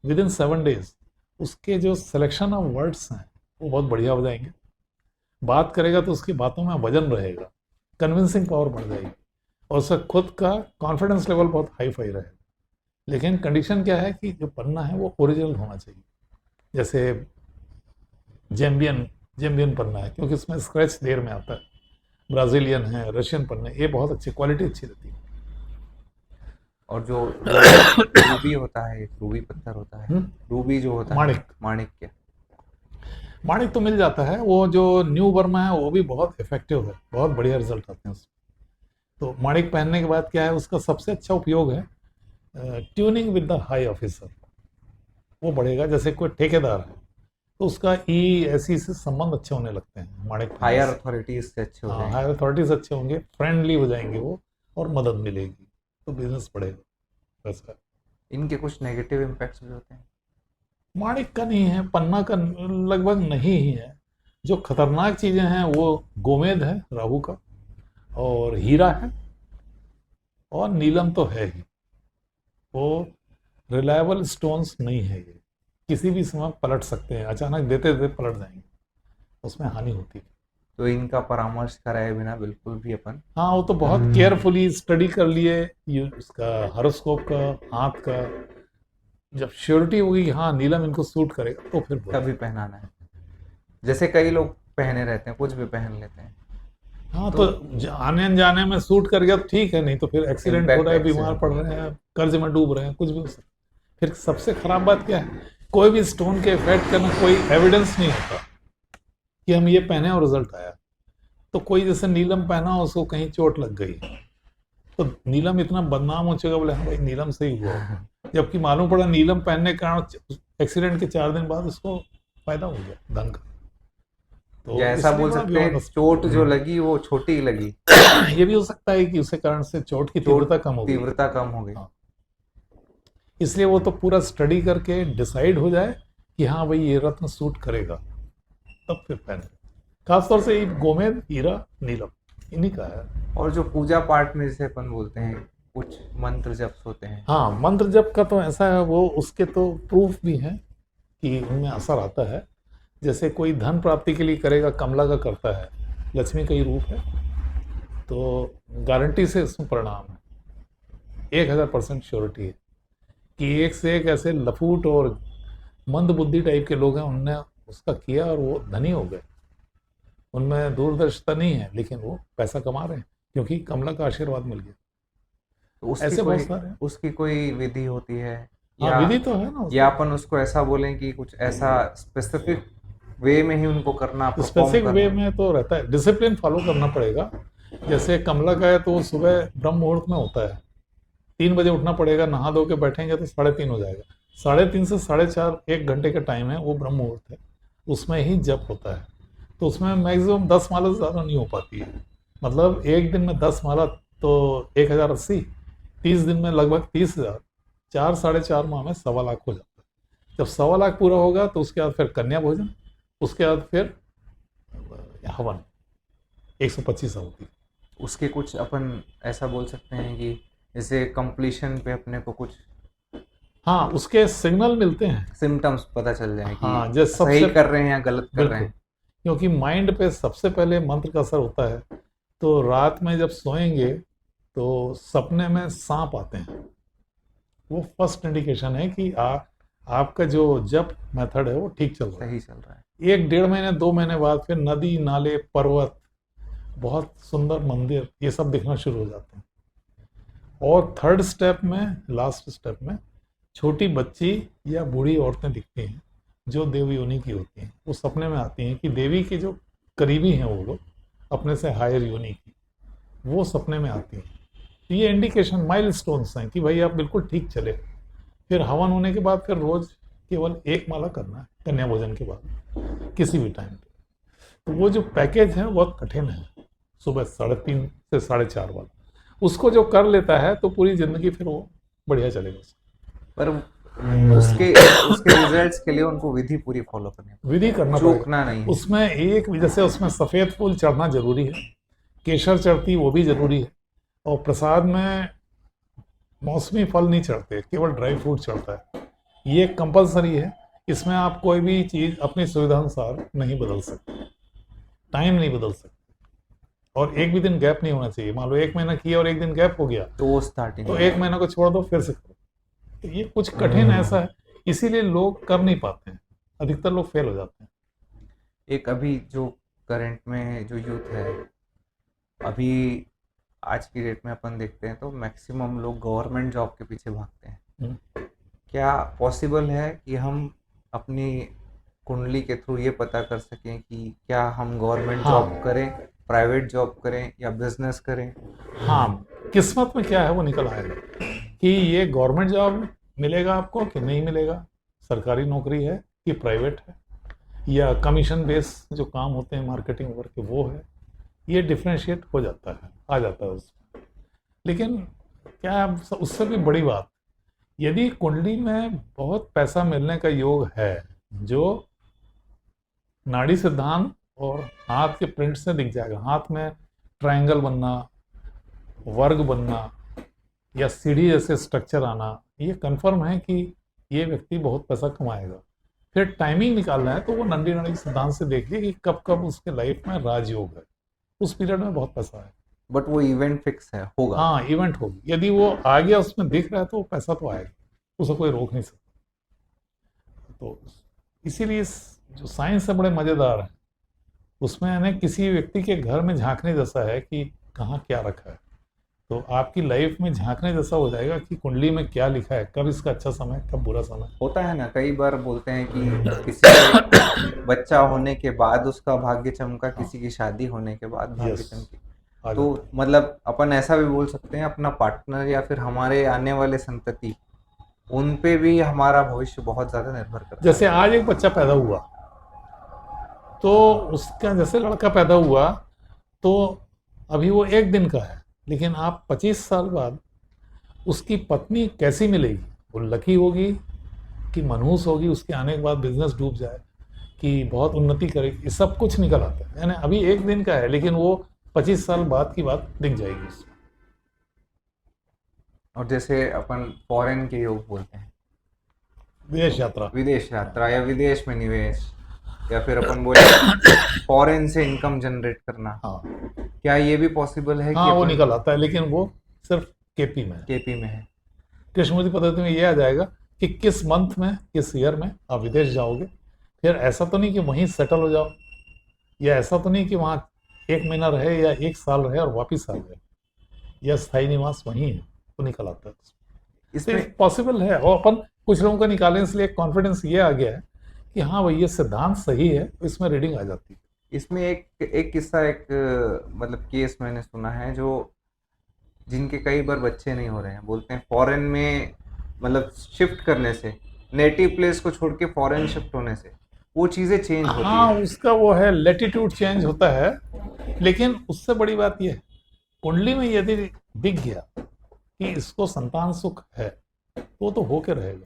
विद इन 7 डेज उसके जो सिलेक्शन ऑफ वर्ड्स हैं वो बहुत बढ़िया हो जाएंगे। बात करेगा तो उसकी बातों में वजन रहेगा, कन्विंसिंग पावर बढ़ जाएगी, और उसका खुद का कॉन्फिडेंस लेवल बहुत हाई फाई रहेगा। लेकिन कंडीशन क्या है कि जो पन्ना है वो ओरिजिनल होना चाहिए, जैसे जेम्बियन जेम्बियन पन्ना है, क्योंकि इसमें स्क्रैच देर में आता है, ब्राजीलियन है, रशियन पन्ने, ये बहुत अच्छी क्वालिटी, अच्छी रहती है। और जो रूबी होता है, एक रूबी पत्थर होता है, रूबी जो होता है, माणिक, माणिक्य, माणिक तो मिल जाता है, वो जो न्यू बर्मा है वो भी बहुत इफेक्टिव है, बहुत बढ़िया रिजल्ट आते हैं उसमें। तो माणिक पहनने के बाद क्या है, उसका सबसे अच्छा उपयोग है tuning with the high officer, वो बढ़ेगा। जैसे कोई ठेकेदार है तो उसका ई ऐसी से संबंध अच्छे होने लगते हैं माणिक पहनने हायर से। अथॉरिटीज से अच्छे हो हाँ जाएंगे। हायर अथॉरिटीज अच्छे होंगे, फ्रेंडली हो जाएंगे वो, और मदद मिलेगी, तो बिजनेस बढ़ेगा वैसा। इनके कुछ नेगेटिव इम्पैक्ट्स भी होते हैं। माणिक का नहीं है, पन्ना का लगभग नहीं ही है। जो खतरनाक चीजें हैं वो गोमेद है राहु का, और हीरा है, और नीलम तो है ही। वो रिलायबल स्टोन्स नहीं है, ये किसी भी समय पलट सकते हैं, अचानक देते देते पलट जाएंगे, उसमें हानि होती है। तो इनका परामर्श कराए बिना बिल्कुल भी अपन हाँ वो तो बहुत केयरफुली स्टडी कर लिए, इसका हॉरोस्कोप का, हाथ का, जब श्योरिटी होगी कि हाँ नीलम इनको सूट करेगा तो फिर बोलो। तभी पहनाना है। जैसे कई लोग पहने रहते हैं, कुछ भी पहन लेते हैं, हाँ तो आने जाने में सूट कर गया तो ठीक है, नहीं तो फिर एक्सीडेंट हो रहा है, इम्पैक्ट बीमार एक्सीडेंट पड़ रहे हैं, कर्ज में डूब रहे हैं, कुछ भी हो सकता है। फिर सबसे खराब बात क्या है, कोई भी स्टोन के इफेक्ट का ना कोई एविडेंस नहीं होता कि हम ये पहने और रिजल्ट आया। तो कोई जैसे नीलम पहना, उसको कहीं चोट लग गई, तो नीलम इतना बदनाम हो चुका, बोले हाँ भाई नीलम से ही हुआ, जबकि मालूम पड़ा नीलम पहनने के कारण एक्सीडेंट के 4 दिन बाद उसको फायदा हो गया धन का। तो या ऐसा इसलिए बोल बड़ा सकते हैं, विवादास्पद। चोट जो लगी वो छोटी लगी, ये भी हो सकता है कि उसके कारण से चोट की चोट तीव्रता कम हो गई। तीव्रता कम हो गई। हाँ, इसलिए वो तो पूरा स्टडी करके डिसाइड हो जाए कि हाँ भाई ये रत्न सूट करेगा, तब फिर पहने। खासतौर से ये गोमेद, हीरा, नीलम, इन्हीं का है। और जो पूजा पाठ में जैसे अपन बोलते हैं कुछ मंत्र जप्स होते हैं, हाँ मंत्र जप का तो ऐसा है, वो उसके तो प्रूफ भी हैं कि उनमें असर आता है। जैसे कोई धन प्राप्ति के लिए करेगा, कमला का करता है, लक्ष्मी का ही रूप है, तो गारंटी से इसमें परिणाम है, 1000% श्योरिटी है कि एक से एक ऐसे लफूट और मंद बुद्धि टाइप के लोग हैं, उनने उसका किया और वो धनी हो गए। उनमें दूरदर्शिता नहीं है, लेकिन वो पैसा कमा रहे हैं क्योंकि कमला का आशीर्वाद मिल गया। तो ऐसे बहुत सारे हैं। उसकी कोई विधि होती है, हाँ, या विधि तो है ना या उसकी। अपन उसको ऐसा बोलें कि कुछ ऐसा स्पेसिफिक वे में ही उनको करना, परफॉर्म स्पेसिफिक वे करना? में तो रहता है, डिसिप्लिन फॉलो करना पड़ेगा। जैसे कमला का है तो वो सुबह ब्रह्म मुहूर्त में होता है, 3 बजे उठना पड़ेगा, नहा धो के बैठेंगे तो 3:30 हो जाएगा। 3:30 से 4:30 1 घंटे का टाइम है, वो ब्रह्म मुहूर्त है, उसमें ही जप होता है। तो उसमें मैक्सिमम 10 माला से ज़्यादा नहीं हो पाती है। मतलब एक दिन में 10 माला तो 1080, 30 दिन में लगभग 30,000, 4-4.5 माह में 1.25 लाख हो जाता है। जब 1.25 लाख पूरा होगा तो उसके बाद फिर कन्या भोजन, उसके बाद फिर हवन, 125 आहुति। उसके कुछ अपन ऐसा बोल सकते हैं कि जैसे कंप्लीशन पे अपने को कुछ हाँ, उसके सिग्नल मिलते हैं। सिम्टम्स पता चल जाए हाँ, कि जैसे सही सबसे कर रहे हैं या गलत कर रहे बिल्कुल, हैं। क्योंकि माइंड पे सबसे पहले मंत्र का असर होता है। तो रात में जब सोएंगे तो सपने में सांप आते हैं, वो फर्स्ट इंडिकेशन है कि आपका जो जप मेथड है वो ठीक चल रहा है। सही चल रहा है। 1-1.5 महीने 2 महीने बाद फिर नदी नाले पर्वत, बहुत सुंदर मंदिर, ये सब दिखना शुरू हो जाते हैं। और थर्ड स्टेप में, लास्ट स्टेप में, छोटी बच्ची या बूढ़ी औरतें दिखती हैं जो देव योनि की होती हैं। वो सपने में आती हैं कि देवी के जो करीबी हैं वो लोग, अपने से हायर योनि की, वो सपने में आती हैं। तो ये इंडिकेशन, माइलस्टोन्स हैं कि भाई आप बिल्कुल ठीक चले। फिर हवन होने के बाद फिर रोज केवल 1 माला करना है, कन्या भोजन के बाद किसी भी टाइम पे। तो वो जो पैकेज है बहुत कठिन है, सुबह 3:30 से 4:30 वाला, उसको जो कर लेता है तो पूरी जिंदगी फिर वो बढ़िया चलेगा उसका। पर उसके उसके रिजल्ट्स के लिए उनको विधि पूरी फॉलो करनी पड़ेगी, विधि करना चूकना पड़ेगा नहीं है। उसमें। एक जैसे उसमें सफ़ेद फूल चढ़ना जरूरी है, केसर चढ़ती वो भी जरूरी है, और प्रसाद में मौसमी फल नहीं चढ़ते, केवल ड्राई फ्रूट चढ़ता है, ये कंपलसरी है। इसमें आप कोई भी चीज़ अपनी सुविधा अनुसार नहीं बदल सकते, टाइम नहीं बदल सकते, और एक भी दिन गैप नहीं होना चाहिए। मान लो 1 महीना किया और 1 दिन गैप हो गया तो वो स्टार्टिंग तो 1 महीना को छोड़ दो, फिर से करो। तो ये कुछ कठिन ऐसा है, इसीलिए लोग कर नहीं पाते हैं, अधिकतर लोग फेल हो जाते हैं। एक अभी जो करंट में जो यूथ है, अभी आज की डेट में अपन देखते हैं तो मैक्सिमम लोग गवर्नमेंट जॉब के पीछे भागते हैं। क्या पॉसिबल है कि हम अपनी कुंडली के थ्रू ये पता कर सकें कि क्या हम गवर्नमेंट हाँ। जॉब करें, प्राइवेट जॉब करें या बिजनेस करें? हाँ, किस्मत में क्या है वो निकल आएगा कि ये गवर्नमेंट जॉब मिलेगा आपको कि नहीं मिलेगा, सरकारी नौकरी है कि प्राइवेट है, या कमीशन बेस जो काम होते हैं मार्केटिंग वर्क के वो है, ये डिफ्रेंशिएट हो जाता है, आ जाता है उसमें। लेकिन क्या है, उससे भी बड़ी बात, यदि कुंडली में बहुत पैसा मिलने का योग है, जो नाड़ी सिद्धांत और हाथ के प्रिंट से दिख जाएगा, हाथ में ट्रायंगल बनना, वर्ग बनना, या सीढ़ी जैसे स्ट्रक्चर आना, ये कंफर्म है कि ये व्यक्ति बहुत पैसा कमाएगा। फिर टाइमिंग निकालना है तो वो नंदी नाड़ी सिद्धांत से देख लीजिए कि कब कब उसके लाइफ में राजयोग है, उस पीरियड में बहुत पैसा है। बट वो इवेंट फिक्स है, होगा। हाँ, इवेंट होगी, यदि वो आ गया उसमें दिख रहा है तो वो पैसा तो आएगा, उसे कोई रोक नहीं सकता। तो इसीलिए जो साइंस है बड़े मजेदार है, उसमें यानी किसी व्यक्ति के घर में झांकने जैसा है कि कहाँ क्या रखा है। तो आपकी लाइफ में झांकने जैसा हो जाएगा कि कुंडली में क्या लिखा है, कब इसका अच्छा समय, कब बुरा समय। होता है ना, कई बार बोलते हैं कि किसी के बच्चा होने के बाद उसका भाग्य चमका, किसी की शादी होने के बाद भाग्य यस, चमकी। आ तो जाता है। मतलब अपन ऐसा भी बोल सकते हैं अपना पार्टनर या फिर हमारे आने वाले संतति, उन पे भी हमारा भविष्य बहुत ज्यादा निर्भर करता जैसे आज एक बच्चा पैदा हुआ तो उसका, जैसे लड़का पैदा हुआ तो अभी वो 1 दिन का है, लेकिन आप 25 साल बाद उसकी पत्नी कैसी मिलेगी, वो लकी होगी कि मनहूस होगी, उसके आने के बाद बिजनेस डूब जाए कि बहुत उन्नति करेगी, ये सब कुछ निकल आता है। यानी अभी 1 दिन का है लेकिन वो 25 साल बाद की बात दिख जाएगी उसमें। और जैसे अपन फॉरेन के योग बोलते हैं, विदेश यात्रा, विदेश यात्रा या विदेश में निवेश, या फिर अपन बोले फॉरेन से इनकम जनरेट करना, हाँ क्या ये भी पॉसिबल है कि हाँ, वो अपन निकल आता है, लेकिन वो सिर्फ केपी में है। केपी में है? कृष्णमूर्ति पद्धति में ये आ जाएगा कि किस मंथ में, किस ईयर में आप विदेश जाओगे। फिर ऐसा तो नहीं कि वहीं सेटल हो जाओ, या ऐसा तो नहीं कि वहाँ 1 महीना रहे या 1 साल रहे और वापिस आ गए, या स्थायी निवास वहीं है, तो निकल आता है। तो ये इसमें पॉसिबल है, और अपन कुछ लोगों का निकाले, इसलिए कॉन्फिडेंस ये आ गया है कि हाँ भाई ये सिद्धांत सही है, तो इसमें रीडिंग आ जाती है। इसमें एक किस्सा, एक मतलब केस मैंने सुना है, जो जिनके कई बार बच्चे नहीं हो रहे हैं, बोलते हैं फॉरेन में मतलब शिफ्ट करने से, नेटिव प्लेस को छोड़ के फॉरेन शिफ्ट होने से वो चीज़ें चेंज होती हाँ, है। उसका वो है, लेटीट्यूड चेंज होता है, लेकिन उससे बड़ी बात यह है, कुंडली में यदि दिख गया कि इसको संतान सुख है, तो वो तो होके रहेगा।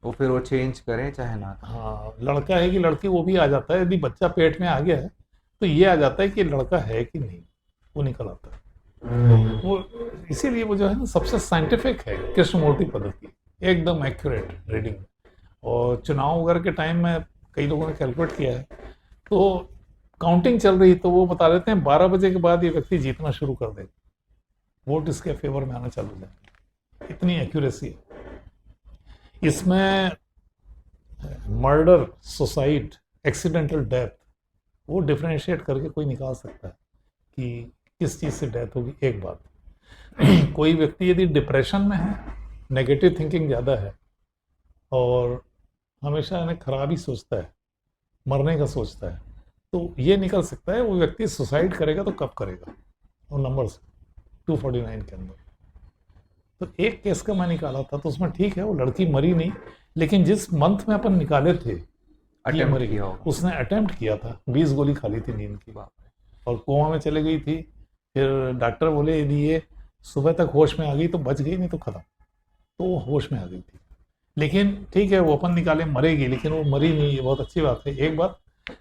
वो फिर वो चेंज करें चाहे ना करें। हाँ, लड़का है कि लड़की, वो भी आ जाता है। यदि बच्चा पेट में आ गया है तो ये आ जाता है कि लड़का है कि नहीं, वो निकल आता है। वो इसीलिए वो जो है ना, सबसे साइंटिफिक है कृष्णमूर्ति पद्धति, एकदम एक्यूरेट रीडिंग। और चुनाव वगैरह के टाइम में कई लोगों ने कैलकुलेट किया है, तो काउंटिंग चल रही, तो वो बता देते हैं 12 बजे के बाद ये व्यक्ति जीतना शुरू कर देगा, वोट इसके फेवर में आना चालू हो जाएगा, इतनी एक्यूरेसी है इसमें। मर्डर, सुसाइड, एक्सीडेंटल डेथ, वो डिफ्रेंशिएट करके कोई निकाल सकता है कि किस चीज़ से डेथ होगी। एक बात, कोई व्यक्ति यदि डिप्रेशन में है, नेगेटिव थिंकिंग ज़्यादा है, और हमेशा यानी खराब ही सोचता है, मरने का सोचता है, तो ये निकल सकता है वो व्यक्ति सुसाइड करेगा तो कब करेगा, और नंबर्स 249 के अंदर। तो एक केस का मैं निकाला था, तो उसमें ठीक है वो लड़की मरी नहीं, लेकिन जिस मंथ में अपन निकाले थे ये अटेम्प्ट मरी, किया होगा। उसने अटेम्प्ट किया था, 20 गोली खा ली थी नींद की, बाप और कोमा में चले गई थी। फिर डॉक्टर बोले यदि ये सुबह तक होश में आ गई तो बच गई, नहीं तो खत्म। तो वो होश में आ गई थी, लेकिन ठीक है वो अपन निकाले मरेगी, लेकिन वो मरी नहीं, ये बहुत अच्छी बात है, एक बात।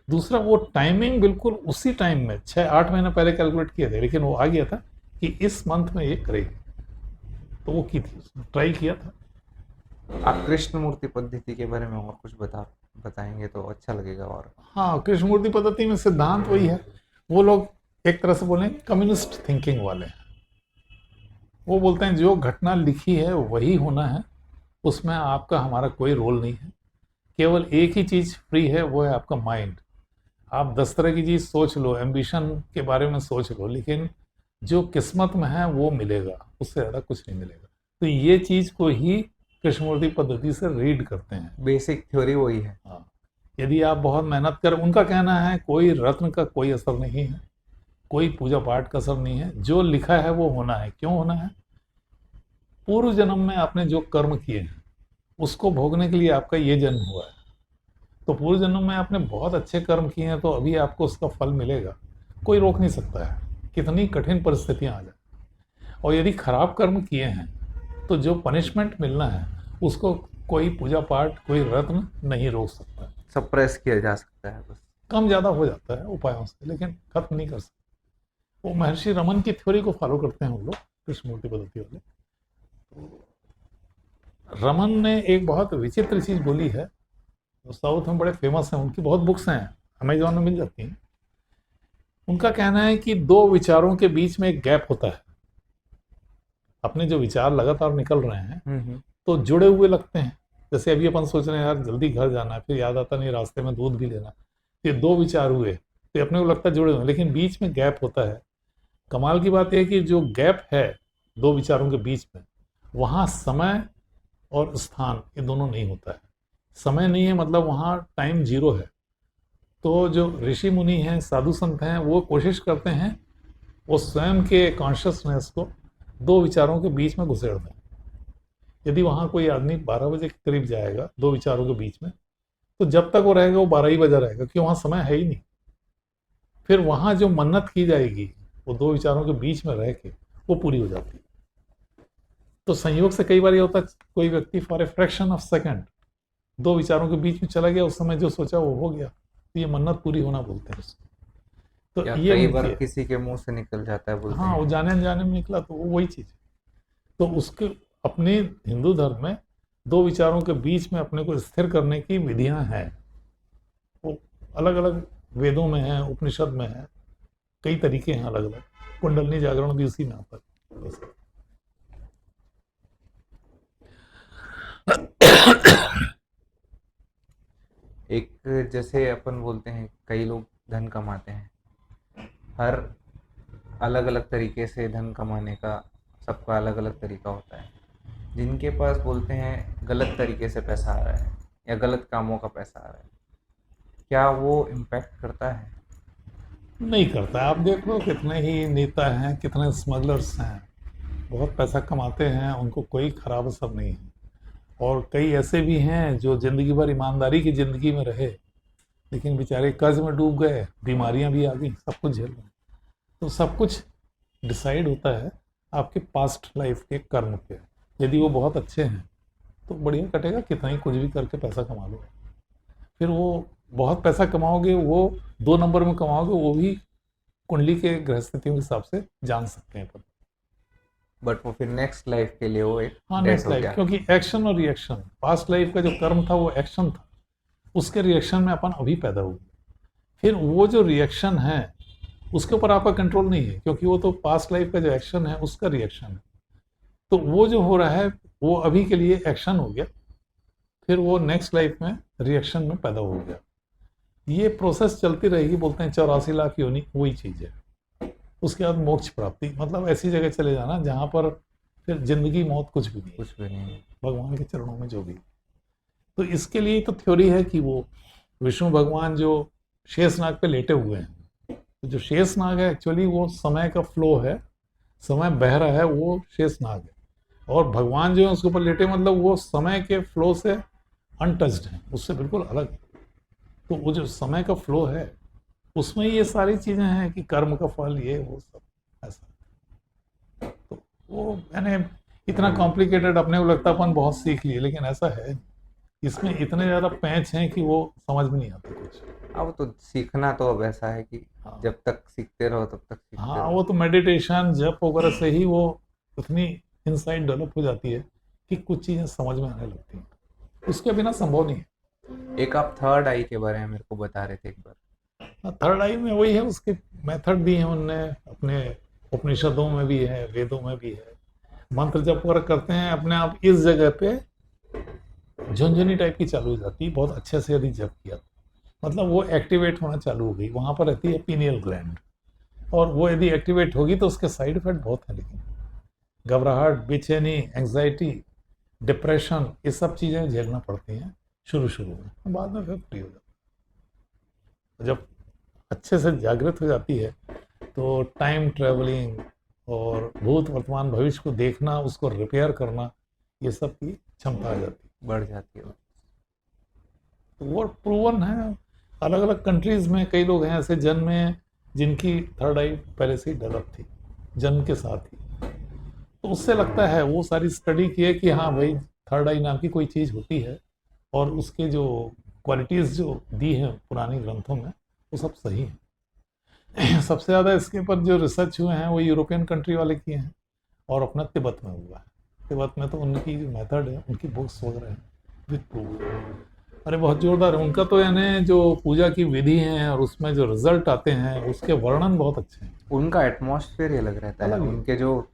दूसरा, वो टाइमिंग बिल्कुल उसी टाइम में 6-8 महीने पहले कैलकुलेट किए थे, लेकिन वो आ गया था कि इस मंथ में ये करेगी, तो वो की थी, उसने ट्राई किया था। आप कृष्णमूर्ति पद्धति के बारे में और कुछ बताएंगे तो अच्छा लगेगा। और हाँ, कृष्णमूर्ति पद्धति में सिद्धांत वही है। वो लोग एक तरह से बोलें कम्युनिस्ट थिंकिंग वाले हैं। वो बोलते हैं जो घटना लिखी है वही होना है, उसमें आपका हमारा कोई रोल नहीं है। केवल एक ही चीज़ फ्री है, वो है आपका माइंड। आप 10 तरह की चीज़ सोच लो, एम्बिशन के बारे में सोच लो, लेकिन जो किस्मत में है वो मिलेगा, उससे ज़्यादा कुछ नहीं मिलेगा। तो ये चीज़ को ही कृष्णमूर्ति पद्धति से रीड करते हैं। बेसिक थ्योरी वही है। हाँ, यदि आप बहुत मेहनत कर, उनका कहना है कोई रत्न का कोई असर नहीं है, कोई पूजा पाठ का असर नहीं है, जो लिखा है वो होना है। क्यों होना है? पूर्व जन्म में आपने जो कर्म किए हैं उसको भोगने के लिए आपका ये जन्म हुआ है। तो पूर्व जन्म में आपने बहुत अच्छे कर्म किए हैं, तो अभी आपको उसका फल मिलेगा, कोई रोक नहीं सकता है, कितनी कठिन परिस्थितियां आ जाए। और यदि खराब कर्म किए हैं तो जो पनिशमेंट मिलना है उसको कोई पूजा पाठ, कोई रत्न नहीं रोक सकता। सप्रेस किया जा सकता है बस। कम ज़्यादा हो जाता है उपायों से, लेकिन खत्म नहीं कर सकते। वो महर्षि रमन की थ्योरी को फॉलो करते हैं हम लोग, कृष्णमूर्ति पद्धति वाले। रमन ने एक बहुत विचित्र चीज़ बोली है, तो साउथ में बड़े फेमस हैं, उनकी बहुत बुक्स हैं, अमेजोन में मिल जाती हैं। उनका कहना है कि दो विचारों के बीच में एक गैप होता है। अपने जो विचार लगातार निकल रहे हैं तो जुड़े हुए लगते हैं। जैसे अभी अपन सोच रहे हैं यार जल्दी घर जाना है, फिर याद आता नहीं रास्ते में दूध भी लेना, ये दो विचार हुए, तो अपने को लगता है जुड़े हुए, लेकिन बीच में गैप होता है। कमाल की बात यह है कि जो गैप है दो विचारों के बीच में, वहाँ समय और स्थान ये दोनों नहीं होता है। समय नहीं है मतलब वहाँ टाइम जीरो है। तो जो ऋषि मुनि हैं, साधु संत हैं, वो कोशिश करते हैं वो स्वयं के कॉन्शियसनेस को दो विचारों के बीच में घुसेड़ दें। यदि वहाँ कोई आदमी 12 बजे के करीब जाएगा दो विचारों के बीच में, तो जब तक वो रहेगा वो 12 ही बजा रहेगा, क्योंकि वहाँ समय है ही नहीं। फिर वहाँ जो मन्नत की जाएगी वो दो विचारों के बीच में रह के वो पूरी हो जाती है। तो संयोग से कई बार ये होता है कोई व्यक्ति for a fraction of second दो विचारों के बीच में चला गया, उस समय जो सोचा वो हो गया, तो ये मन्नत पूरी होना बोलते हैं उसको। तो या ये कई उनकी बार है। किसी के मुंह से निकल जाता है, बोलते हाँ, वो हैं। जाने अनजाने में निकला, तो वो वही चीज़ है। तो उसके अपने हिंदू धर्म में दो विचारों के बीच में अपने को स्थिर करने की विधियां हैं। अलग अलग वेदों में है, उपनिषद में है, कई तरीके हैं अलग अलग। कुंडलनी जागरण भी उसी में आता है वैसे। एक जैसे अपन बोलते हैं कई लोग धन कमाते हैं, हर अलग अलग तरीके से धन कमाने का सबका अलग अलग तरीका होता है। जिनके पास बोलते हैं गलत तरीके से पैसा आ रहा है या गलत कामों का पैसा आ रहा है, क्या वो इम्पैक्ट करता है? नहीं करता। आप देख लो कितने ही नेता हैं, कितने स्मगलर्स हैं, बहुत पैसा कमाते हैं, उनको कोई खराब असर नहीं है। और कई ऐसे भी हैं जो जिंदगी भर ईमानदारी की जिंदगी में रहे, लेकिन बेचारे कर्ज में डूब गए, बीमारियां भी आ गई, सब कुछ झेल रहे हैं। तो सब कुछ डिसाइड होता है आपके पास्ट लाइफ के कर्म पे। यदि वो बहुत अच्छे हैं तो बढ़िया कटेगा, कितना ही कुछ भी करके पैसा कमा लो। फिर वो बहुत पैसा कमाओगे, वो 2 नंबर में कमाओगे, वो भी कुंडली के ग्रह स्थितियों के हिसाब से जान सकते हैं अपन। बट वो फिर नेक्स्ट लाइफ के लिए वो एक हाँ, डेट नेक्स्ट हो लाइफ, गया। क्योंकि एक्शन और रिएक्शन, पास्ट लाइफ का जो कर्म था वो एक्शन था, उसके रिएक्शन में अपन अभी पैदा हुए। फिर वो जो रिएक्शन है उसके ऊपर आपका कंट्रोल नहीं है, क्योंकि वो तो पास्ट लाइफ का जो एक्शन है उसका रिएक्शन है। तो वो जो हो रहा है वो अभी के लिए एक्शन हो गया, फिर वो नेक्स्ट लाइफ में रिएक्शन में पैदा हो गया। ये प्रोसेस चलती रहेगी। बोलते हैं 84 लाख योनि, वही चीज़ है। उसके बाद मोक्ष प्राप्ति, मतलब ऐसी जगह चले जाना जहाँ पर फिर जिंदगी मौत कुछ भी नहीं, कुछ भी नहीं है। भगवान के चरणों में जो भी। तो इसके लिए तो थ्योरी है कि वो विष्णु भगवान जो शेषनाग पे लेटे हुए हैं, तो जो शेषनाग है एक्चुअली वो समय का फ्लो है, समय बह रहा है, वो शेषनाग है। और भगवान जो है उसके ऊपर लेटे, मतलब वो समय के फ्लो से अनटच्ड है, उससे बिल्कुल अलग है। तो वो जो समय का फ्लो है उसमें ये सारी चीजें हैं कि कर्म का फल, ये वो सब ऐसा। तो वो मैंने इतना कॉम्प्लिकेटेड अपने को लगता अपन बहुत सीख लिए, लेकिन ऐसा है इसमें इतने ज्यादा पैंच हैं कि वो समझ में नहीं आता कुछ। अब तो सीखना तो अब ऐसा है कि हाँ, जब तक सीखते रहो तब तक सीखते हाँ, रहो। वो तो मेडिटेशन जप वगैरह से ही वो उतनी इंसाइट डेवलप हो जाती है कि कुछ चीजें समझ में आने लगती हैं, उसके बिना संभव नहीं है। एक आप थर्ड आई के बारे में मेरे को बता रहे थे एक बार। थर्ड आई में वही है, उसके मेथड भी हैं उनने, अपने उपनिषदों में भी है, वेदों में भी है। मंत्र जप वगैरह करते हैं अपने आप, इस जगह पे झुनझुनी टाइप की चालू हो जाती है बहुत अच्छे से यदि जप किया तो। मतलब वो एक्टिवेट होना चालू हो गई, वहां पर रहती है पीनियल ग्लैंड, और वो यदि एक्टिवेट होगी तो उसके साइड इफेक्ट बहुत है। लेकिन घबराहट, बेचैनी, एंग्जाइटी, डिप्रेशन, ये सब चीजें झेलना पड़ती हैं शुरू शुरू में, बाद में फिर फ्री हो जाती है। जब अच्छे से जागृत हो जाती है तो टाइम ट्रेवलिंग और भूत वर्तमान भविष्य को देखना, उसको रिपेयर करना, ये सब की क्षमता आ जाती है। बढ़ जाती है। तो वो प्रूवन है। अलग अलग कंट्रीज में कई लोग हैं ऐसे जन्म में जिनकी थर्ड आई पहले से ही डेवलप थी, जन्म के साथ ही। तो उससे लगता है वो सारी स्टडी की है कि हाँ भाई, थर्ड आई नाम की कोई चीज़ होती है, और उसके जो क्वालिटीज़ जो दी हैं पुराने ग्रंथों में वो सब सही है। सबसे ज़्यादा इसके ऊपर जो रिसर्च हुए हैं वो यूरोपियन कंट्री वाले किए हैं, और अपना तिब्बत में हुआ है। तिब्बत में तो उनकी जो मेथड है, उनकी बुक्स वगैरह हैं विद प्रूफ। अरे बहुत जोरदार है उनका तो, यानी जो पूजा की विधि है और उसमें जो रिजल्ट आते हैं उसके वर्णन बहुत अच्छे हैं। उनका एटमॉस्फेयर ही अलग रहता है। अलग ही। उनके जो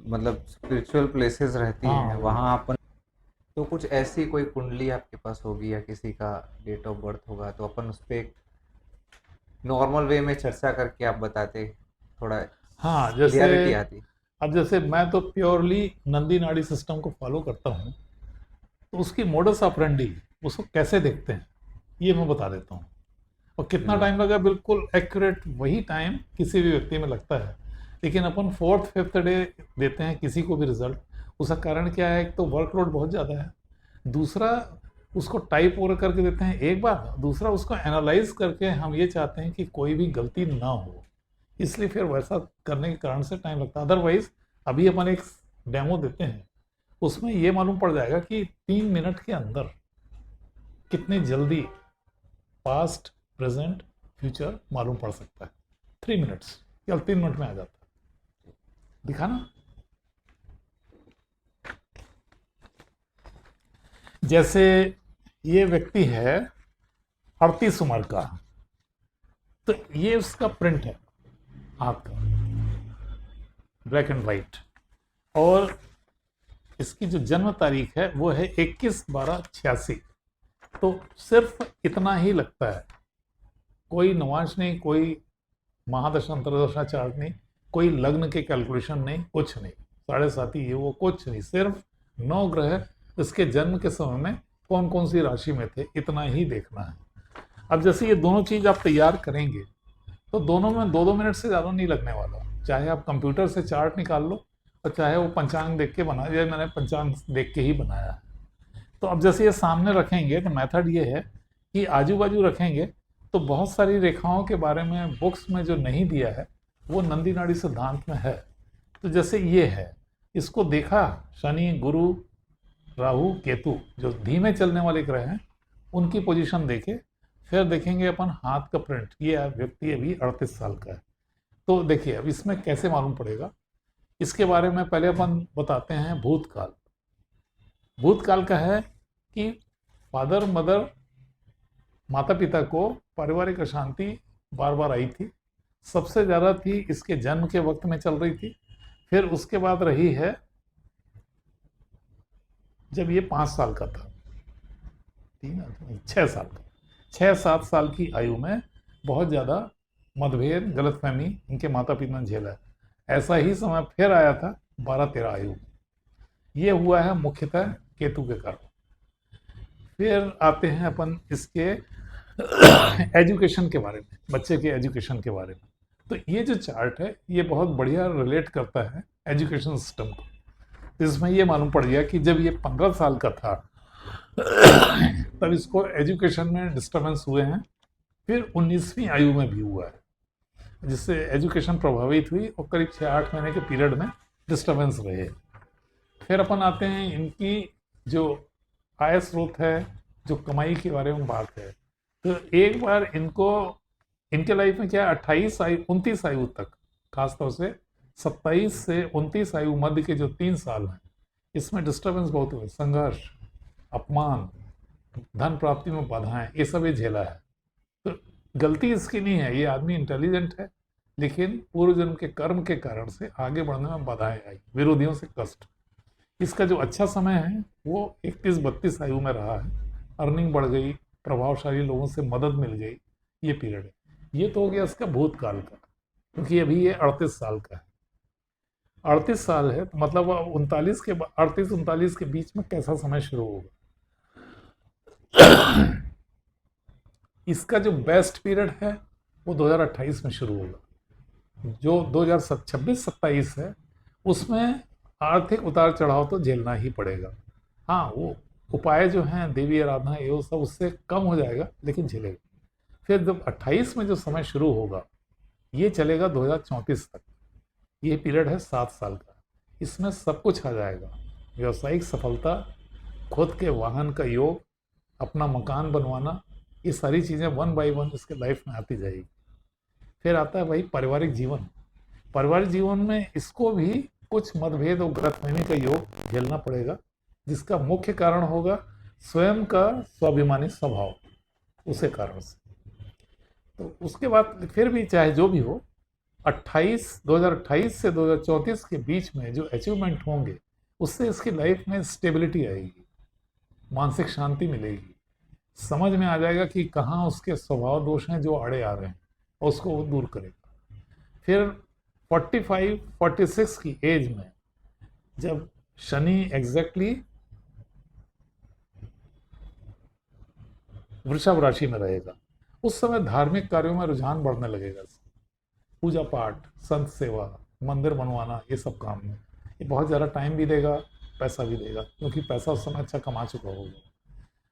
मतलब स्पिरिचुअल प्लेसेस रहती हैं हाँ, वहाँ अपन, तो कुछ ऐसी कोई कुंडली आपके पास होगी या किसी का डेट ऑफ बर्थ होगा तो अपन उस पर नॉर्मल वे में चर्चा करके आप बताते, थोड़ा हाँ, जैसे क्लियरिटी आती। अब जैसे मैं तो प्योरली नंदी नाड़ी सिस्टम को फॉलो करता हूँ, तो उसकी मोडस ऑपरेंडी, उसको कैसे देखते हैं ये मैं बता देता हूँ। और कितना टाइम लगा, बिल्कुल एक्यूरेट वही टाइम किसी भी व्यक्ति में लगता है, लेकिन अपन 4th 5th डे देते हैं किसी को भी रिजल्ट। उसका कारण क्या है? एक तो वर्कलोड बहुत ज़्यादा है, दूसरा उसको टाइप ओवर करके देते हैं एक बार, दूसरा उसको एनालाइज करके हम ये चाहते हैं कि कोई भी गलती ना हो, इसलिए फिर वैसा करने के कारण से टाइम लगता है। अदरवाइज अभी अपन एक डेमो देते हैं, उसमें ये मालूम पड़ जाएगा कि 3 मिनट के अंदर कितनी जल्दी पास्ट, प्रेजेंट, फ्यूचर मालूम पड़ सकता है। 3 मिनट्स या 3 मिनट में आ जाता है। दिखाना, जैसे ये व्यक्ति है 38 उम्र का, तो ये उसका प्रिंट है हाथ का, ब्लैक एंड वाइट। और इसकी जो जन्म तारीख है वो है 21/12/86। तो सिर्फ इतना ही लगता है, कोई नवांश नहीं, कोई महादशा अंतरदशा चार्ट नहीं, कोई लग्न के कैलकुलेशन नहीं, कुछ नहीं, 7.5 ये वो कुछ नहीं, सिर्फ 9 ग्रह इसके जन्म के समय में कौन कौन सी राशि में थे, इतना ही देखना है। अब जैसे ये दोनों चीज आप तैयार करेंगे तो दोनों में 2-2 मिनट से ज़्यादा नहीं लगने वाला। चाहे आप कंप्यूटर से चार्ट निकाल लो और चाहे वो पंचांग देख के बना, ये मैंने पंचांग देख के ही बनाया है। तो अब जैसे ये सामने रखेंगे तो मेथड ये है कि आजू बाजू रखेंगे तो बहुत सारी रेखाओं के बारे में बुक्स में जो नहीं दिया है वो नंदी नाड़ी सिद्धांत में है। तो जैसे ये है, इसको देखा, शनि, गुरु, राहु, केतु जो धीमे चलने वाले ग्रह हैं उनकी पोजीशन देखे, फिर देखेंगे अपन हाथ का प्रिंट। ये व्यक्ति अभी 38 साल का है। तो देखिए अब इसमें कैसे मालूम पड़ेगा, इसके बारे में पहले अपन बताते हैं भूतकाल। भूतकाल का है कि फादर मदर, माता पिता को पारिवारिक अशांति बार बार आई थी। सबसे ज़्यादा थी इसके जन्म के वक्त में चल रही थी, फिर उसके बाद रही है जब ये 5 साल का था, 6 साल का, 6-7 साल की आयु में बहुत ज़्यादा मतभेद, गलतफहमी इनके माता पिता ने झेला है। ऐसा ही समय फिर आया था 12-13 आयु में। ये हुआ है मुख्यतः केतु के कारण। फिर आते हैं अपन इसके एजुकेशन के बारे में, बच्चे के एजुकेशन के बारे में। तो ये जो चार्ट है ये बहुत बढ़िया रिलेट करता है एजुकेशन सिस्टम को। इसमें ये मालूम पड़ गया कि जब ये 15 साल का था तब इसको एजुकेशन में डिस्टर्बेंस हुए हैं, फिर 19वीं आयु में भी हुआ है जिससे एजुकेशन प्रभावित हुई और करीब 6-8 महीने के पीरियड में डिस्टर्बेंस रहे। फिर अपन आते हैं इनकी जो आय स्रोत है, जो कमाई के बारे में बात है। तो एक बार इनको, इनके लाइफ में क्या 28 आयु 29 आयु तक, खासतौर से 27 से 29 आयु मध्य के जो 3 साल हैं इसमें डिस्टर्बेंस बहुत हुए, संघर्ष, अपमान, धन प्राप्ति में बाधाएं, ये सब ये झेला है। तो गलती इसकी नहीं है, ये आदमी इंटेलिजेंट है, लेकिन पूर्व जन्म के कर्म के कारण से आगे बढ़ने में बाधाएं आई, विरोधियों से कष्ट। इसका जो अच्छा समय है वो 31-32 आयु में रहा है, अर्निंग बढ़ गई, प्रभावशाली लोगों से मदद मिल गई, ये पीरियड है। ये तो हो गया इसका भूतकाल का, क्योंकि अभी ये 38 साल का है। 38 साल है तो मतलब 38-39 के बीच में कैसा समय शुरू होगा। इसका जो बेस्ट पीरियड है वो 2028 में शुरू होगा। जो 2026-27 है उसमें आर्थिक उतार चढ़ाव तो झेलना ही पड़ेगा। हाँ, वो उपाय जो हैं, देवी आराधना, ये सब उससे कम हो जाएगा, लेकिन झेलेगा। फिर जब 28 में जो समय शुरू होगा ये चलेगा 2034 तक। ये पीरियड है 7 साल का। इसमें सब कुछ आ जाएगा, व्यावसायिक सफलता, खुद के वाहन का योग, अपना मकान बनवाना, ये सारी चीज़ें 1 बाय 1 इसके लाइफ में आती जाएगी। फिर आता है भाई पारिवारिक जीवन। पारिवारिक जीवन में इसको भी कुछ मतभेद और गलतफहमी का योग झेलना पड़ेगा, जिसका मुख्य कारण होगा स्वयं का स्वाभिमानी स्वभाव, उसे कारण से। तो उसके बाद फिर भी चाहे जो भी हो, 2028 से 2034 के बीच में जो अचीवमेंट होंगे उससे इसकी लाइफ में स्टेबिलिटी आएगी, मानसिक शांति मिलेगी, समझ में आ जाएगा कि कहाँ उसके स्वभाव दोष हैं जो आड़े आ रहे हैं और उसको वो दूर करेगा। फिर 45-46 की एज में जब शनि एग्जैक्टली वृषभ राशि में रहेगा, उस समय धार्मिक कार्यों में रुझान बढ़ने लगेगा। पूजा पाठ, संत सेवा, मंदिर बनवाना, ये सब काम में ये बहुत ज़्यादा टाइम भी देगा, पैसा भी देगा, क्योंकि पैसा उस समय अच्छा कमा चुका होगा।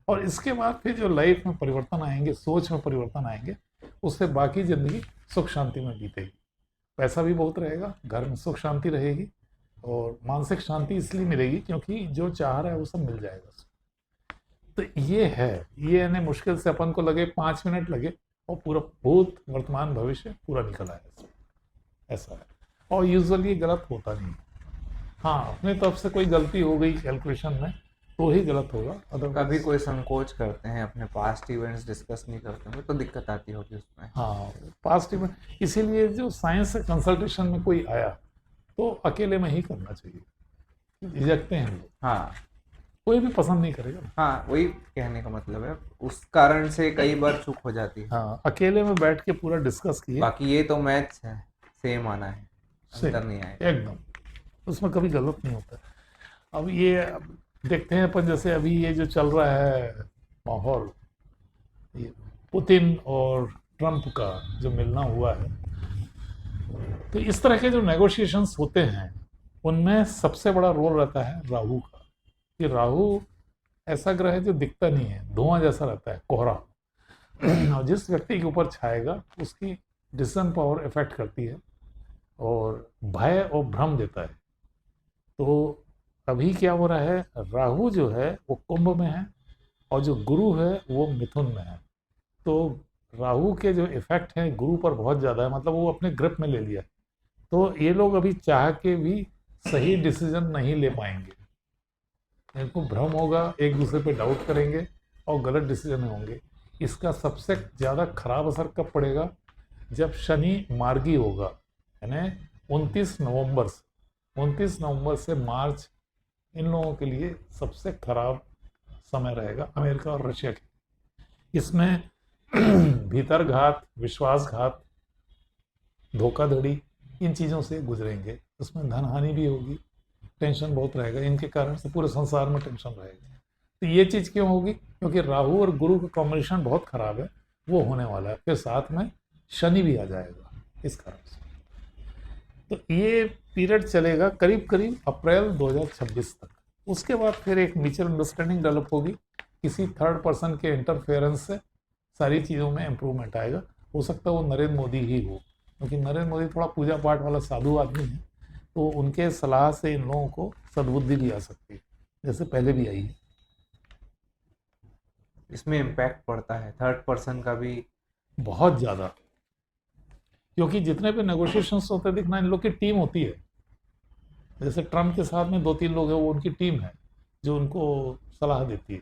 और इसके बाद फिर जो लाइफ में परिवर्तन आएंगे, सोच में परिवर्तन आएंगे, उससे बाकी ज़िंदगी सुख शांति में बीतेगी। पैसा भी बहुत रहेगा, घर में सुख शांति रहेगी और मानसिक शांति इसलिए मिलेगी क्योंकि जो चाह रहा है वो सब मिल जाएगा। तो ये है, ये यानी मुश्किल से अपन को लगे 5 मिनट लगे और पूरा भूत वर्तमान भविष्य पूरा निकल आया, ऐसा है। और यूजुअली गलत होता नहीं। हाँ, अपने तरफ से कोई गलती हो गई कैलकुलेशन में तो ही गलत होगा, कभी अदरवाइज कोई संकोच करते हैं, अपने पास्ट इवेंट्स डिस्कस नहीं करते होंगे तो दिक्कत आती होगी उसमें। हाँ पास्ट में, इसीलिए जो साइंस से कंसल्टेशन में कोई आया तो अकेले में ही करना चाहिए। झिझकते हैं लोग, हाँ कोई भी पसंद नहीं करेगा ना। हाँ, वही कहने का मतलब है, उस कारण से कई बार चूक हो जाती है। हाँ अकेले में बैठ के पूरा डिस्कस किए, बाकी ये तो मैथ्स है, सेम आना है, से अंतर नहीं आएगा। एकदम, उसमें कभी गलत नहीं होता। अब ये देखते हैं अपन, जैसे अभी ये जो चल रहा है माहौल, ये पुतिन और ट्रम्प का जो मिलना हुआ है, तो इस तरह के जो नेगोशिएशंस होते हैं उनमें सबसे बड़ा रोल रहता है राहु का। कि राहु ऐसा ग्रह है जो दिखता नहीं है, धुआं जैसा रहता है, कोहरा। और जिस व्यक्ति के ऊपर छाएगा उसकी डिसीजन पावर इफेक्ट करती है और भय और भ्रम देता है। तो अभी क्या हो रहा है, राहु जो है वो कुंभ में है और जो गुरु है वो मिथुन में है। तो राहु के जो इफेक्ट हैं गुरु पर बहुत ज़्यादा है, मतलब वो अपने ग्रिप में ले लिया है। तो ये लोग अभी चाह के भी सही डिसीजन नहीं ले पाएंगे, इनको भ्रम होगा, एक दूसरे पे डाउट करेंगे और गलत डिसीजन होंगे। इसका सबसे ज़्यादा खराब असर कब पड़ेगा, जब शनि मार्गी होगा, यानी 29 नवंबर से मार्च इन लोगों के लिए सबसे खराब समय रहेगा, अमेरिका और रशिया के। इसमें भीतरघात, विश्वासघात, धोखाधड़ी, इन चीज़ों से गुजरेंगे। इसमें धन हानि भी होगी, टेंशन बहुत रहेगा, इनके कारण से पूरे संसार में टेंशन रहेगा। तो ये चीज़ क्यों होगी, क्योंकि राहु और गुरु का कॉम्बिनेशन बहुत खराब है, वो होने वाला है। फिर साथ में शनि भी आ जाएगा इस कारण से। तो ये पीरियड चलेगा करीब करीब अप्रैल 2026 तक। उसके बाद फिर एक म्यूचुअल अंडरस्टैंडिंग डेवलप होगी, किसी थर्ड पर्सन के इंटरफेरेंस से सारी चीज़ों में इम्प्रूवमेंट आएगा। हो सकता है वो नरेंद्र मोदी ही हो, क्योंकि नरेंद्र मोदी थोड़ा पूजा पाठ वाला साधु आदमी है, तो उनके सलाह से इन लोगों को सद्बुद्धि भी आ सकती है, जैसे पहले भी आई है। इसमें इम्पैक्ट पड़ता है थर्ड पर्सन का भी बहुत ज़्यादा, क्योंकि जितने भी नेगोशिएशंस होते हैं, देखना इन लोग की टीम होती है। जैसे ट्रम्प के साथ में 2-3 लोग हैं, वो उनकी टीम है जो उनको सलाह देती है।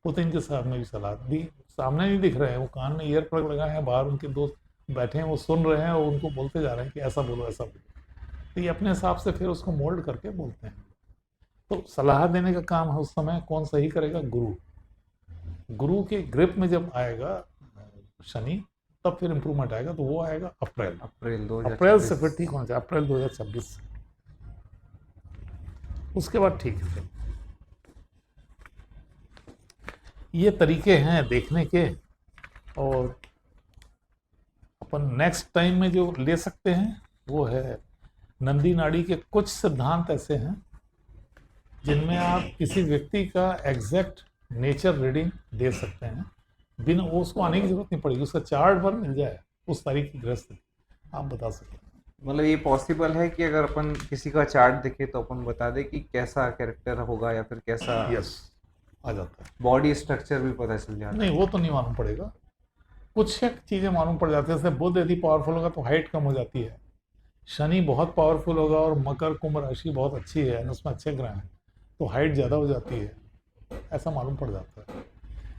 पुतिन के साथ में भी सलाह दी, सामने नहीं दिख रहे हैं, वो कान में ईयर प्लग लगाए हैं, बाहर उनके दोस्त बैठे हैं, वो सुन रहे हैं और उनको बोलते जा रहे हैं कि ऐसा बोलो ऐसा बोलो। तो ये अपने हिसाब से फिर उसको मोल्ड करके बोलते हैं। तो सलाह देने का काम है उस समय कौन सही करेगा, गुरु। गुरु के ग्रिप में जब आएगा शनि, तब फिर इम्प्रूवमेंट आएगा। तो वो आएगा अप्रैल अप्रैल से फिर ठीक होना चाहिए, अप्रैल 2026 से। उसके बाद ठीक है। ये तरीके हैं देखने के, और अपन नेक्स्ट टाइम में जो ले सकते हैं वो है नंदी नाड़ी के कुछ सिद्धांत ऐसे हैं जिनमें आप किसी व्यक्ति का एग्जैक्ट नेचर रीडिंग दे सकते हैं, बिना उसको आने की जरूरत नहीं पड़ेगी, उसका चार्ट पर मिल जाए उस तारीख की ग्रस्त आप बता सकते हैं। मतलब ये पॉसिबल है कि अगर अपन किसी का चार्ट देखे तो अपन बता दे कि कैसा कैरेक्टर होगा या फिर कैसा। यस, आ जाता है। बॉडी स्ट्रक्चर भी पता चल जाता है। नहीं, वो तो नहीं मालूम पड़ेगा, कुछ एक चीज़ें मालूम पड़ जाती है। जैसे बुध यदि पावरफुल होगा तो हाइट कम हो जाती है, शनि बहुत पावरफुल होगा और मकर कुंभ राशि बहुत अच्छी है, उसमें अच्छे ग्रह हैं, तो हाइट ज़्यादा हो जाती है, ऐसा मालूम पड़ जाता है।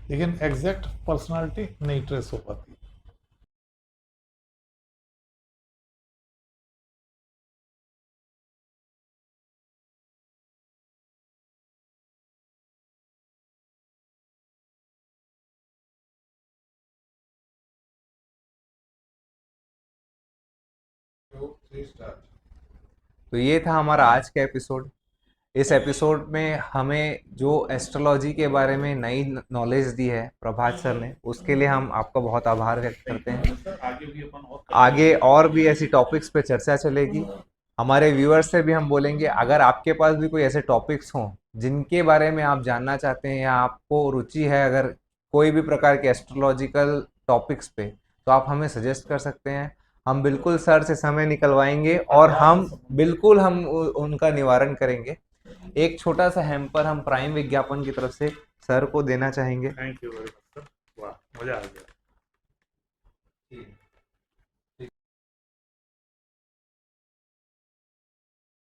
लेकिन एग्जैक्ट पर्सनालिटी नहीं ट्रेस हो पाती। तो ये था हमारा आज का एपिसोड। इस एपिसोड में हमें जो एस्ट्रोलॉजी के बारे में नई नॉलेज दी है प्रभात सर ने, उसके लिए हम आपका बहुत आभार व्यक्त करते हैं। आगे और भी ऐसी टॉपिक्स पे चर्चा चलेगी। हमारे व्यूअर्स से भी हम बोलेंगे, अगर आपके पास भी कोई ऐसे टॉपिक्स हों जिनके बारे में आप जानना चाहते हैं या आपको रुचि है अगर कोई भी प्रकार के एस्ट्रोलॉजिकल टॉपिक्स पे, तो आप हमें सजेस्ट कर सकते हैं। हम बिल्कुल सर से समय निकलवाएंगे और हम बिल्कुल उनका निवारण करेंगे। एक छोटा सा हैम्पर हम प्राइम विज्ञापन की तरफ से सर को देना चाहेंगे। Thank you very much sir, वाह मजा आ गया।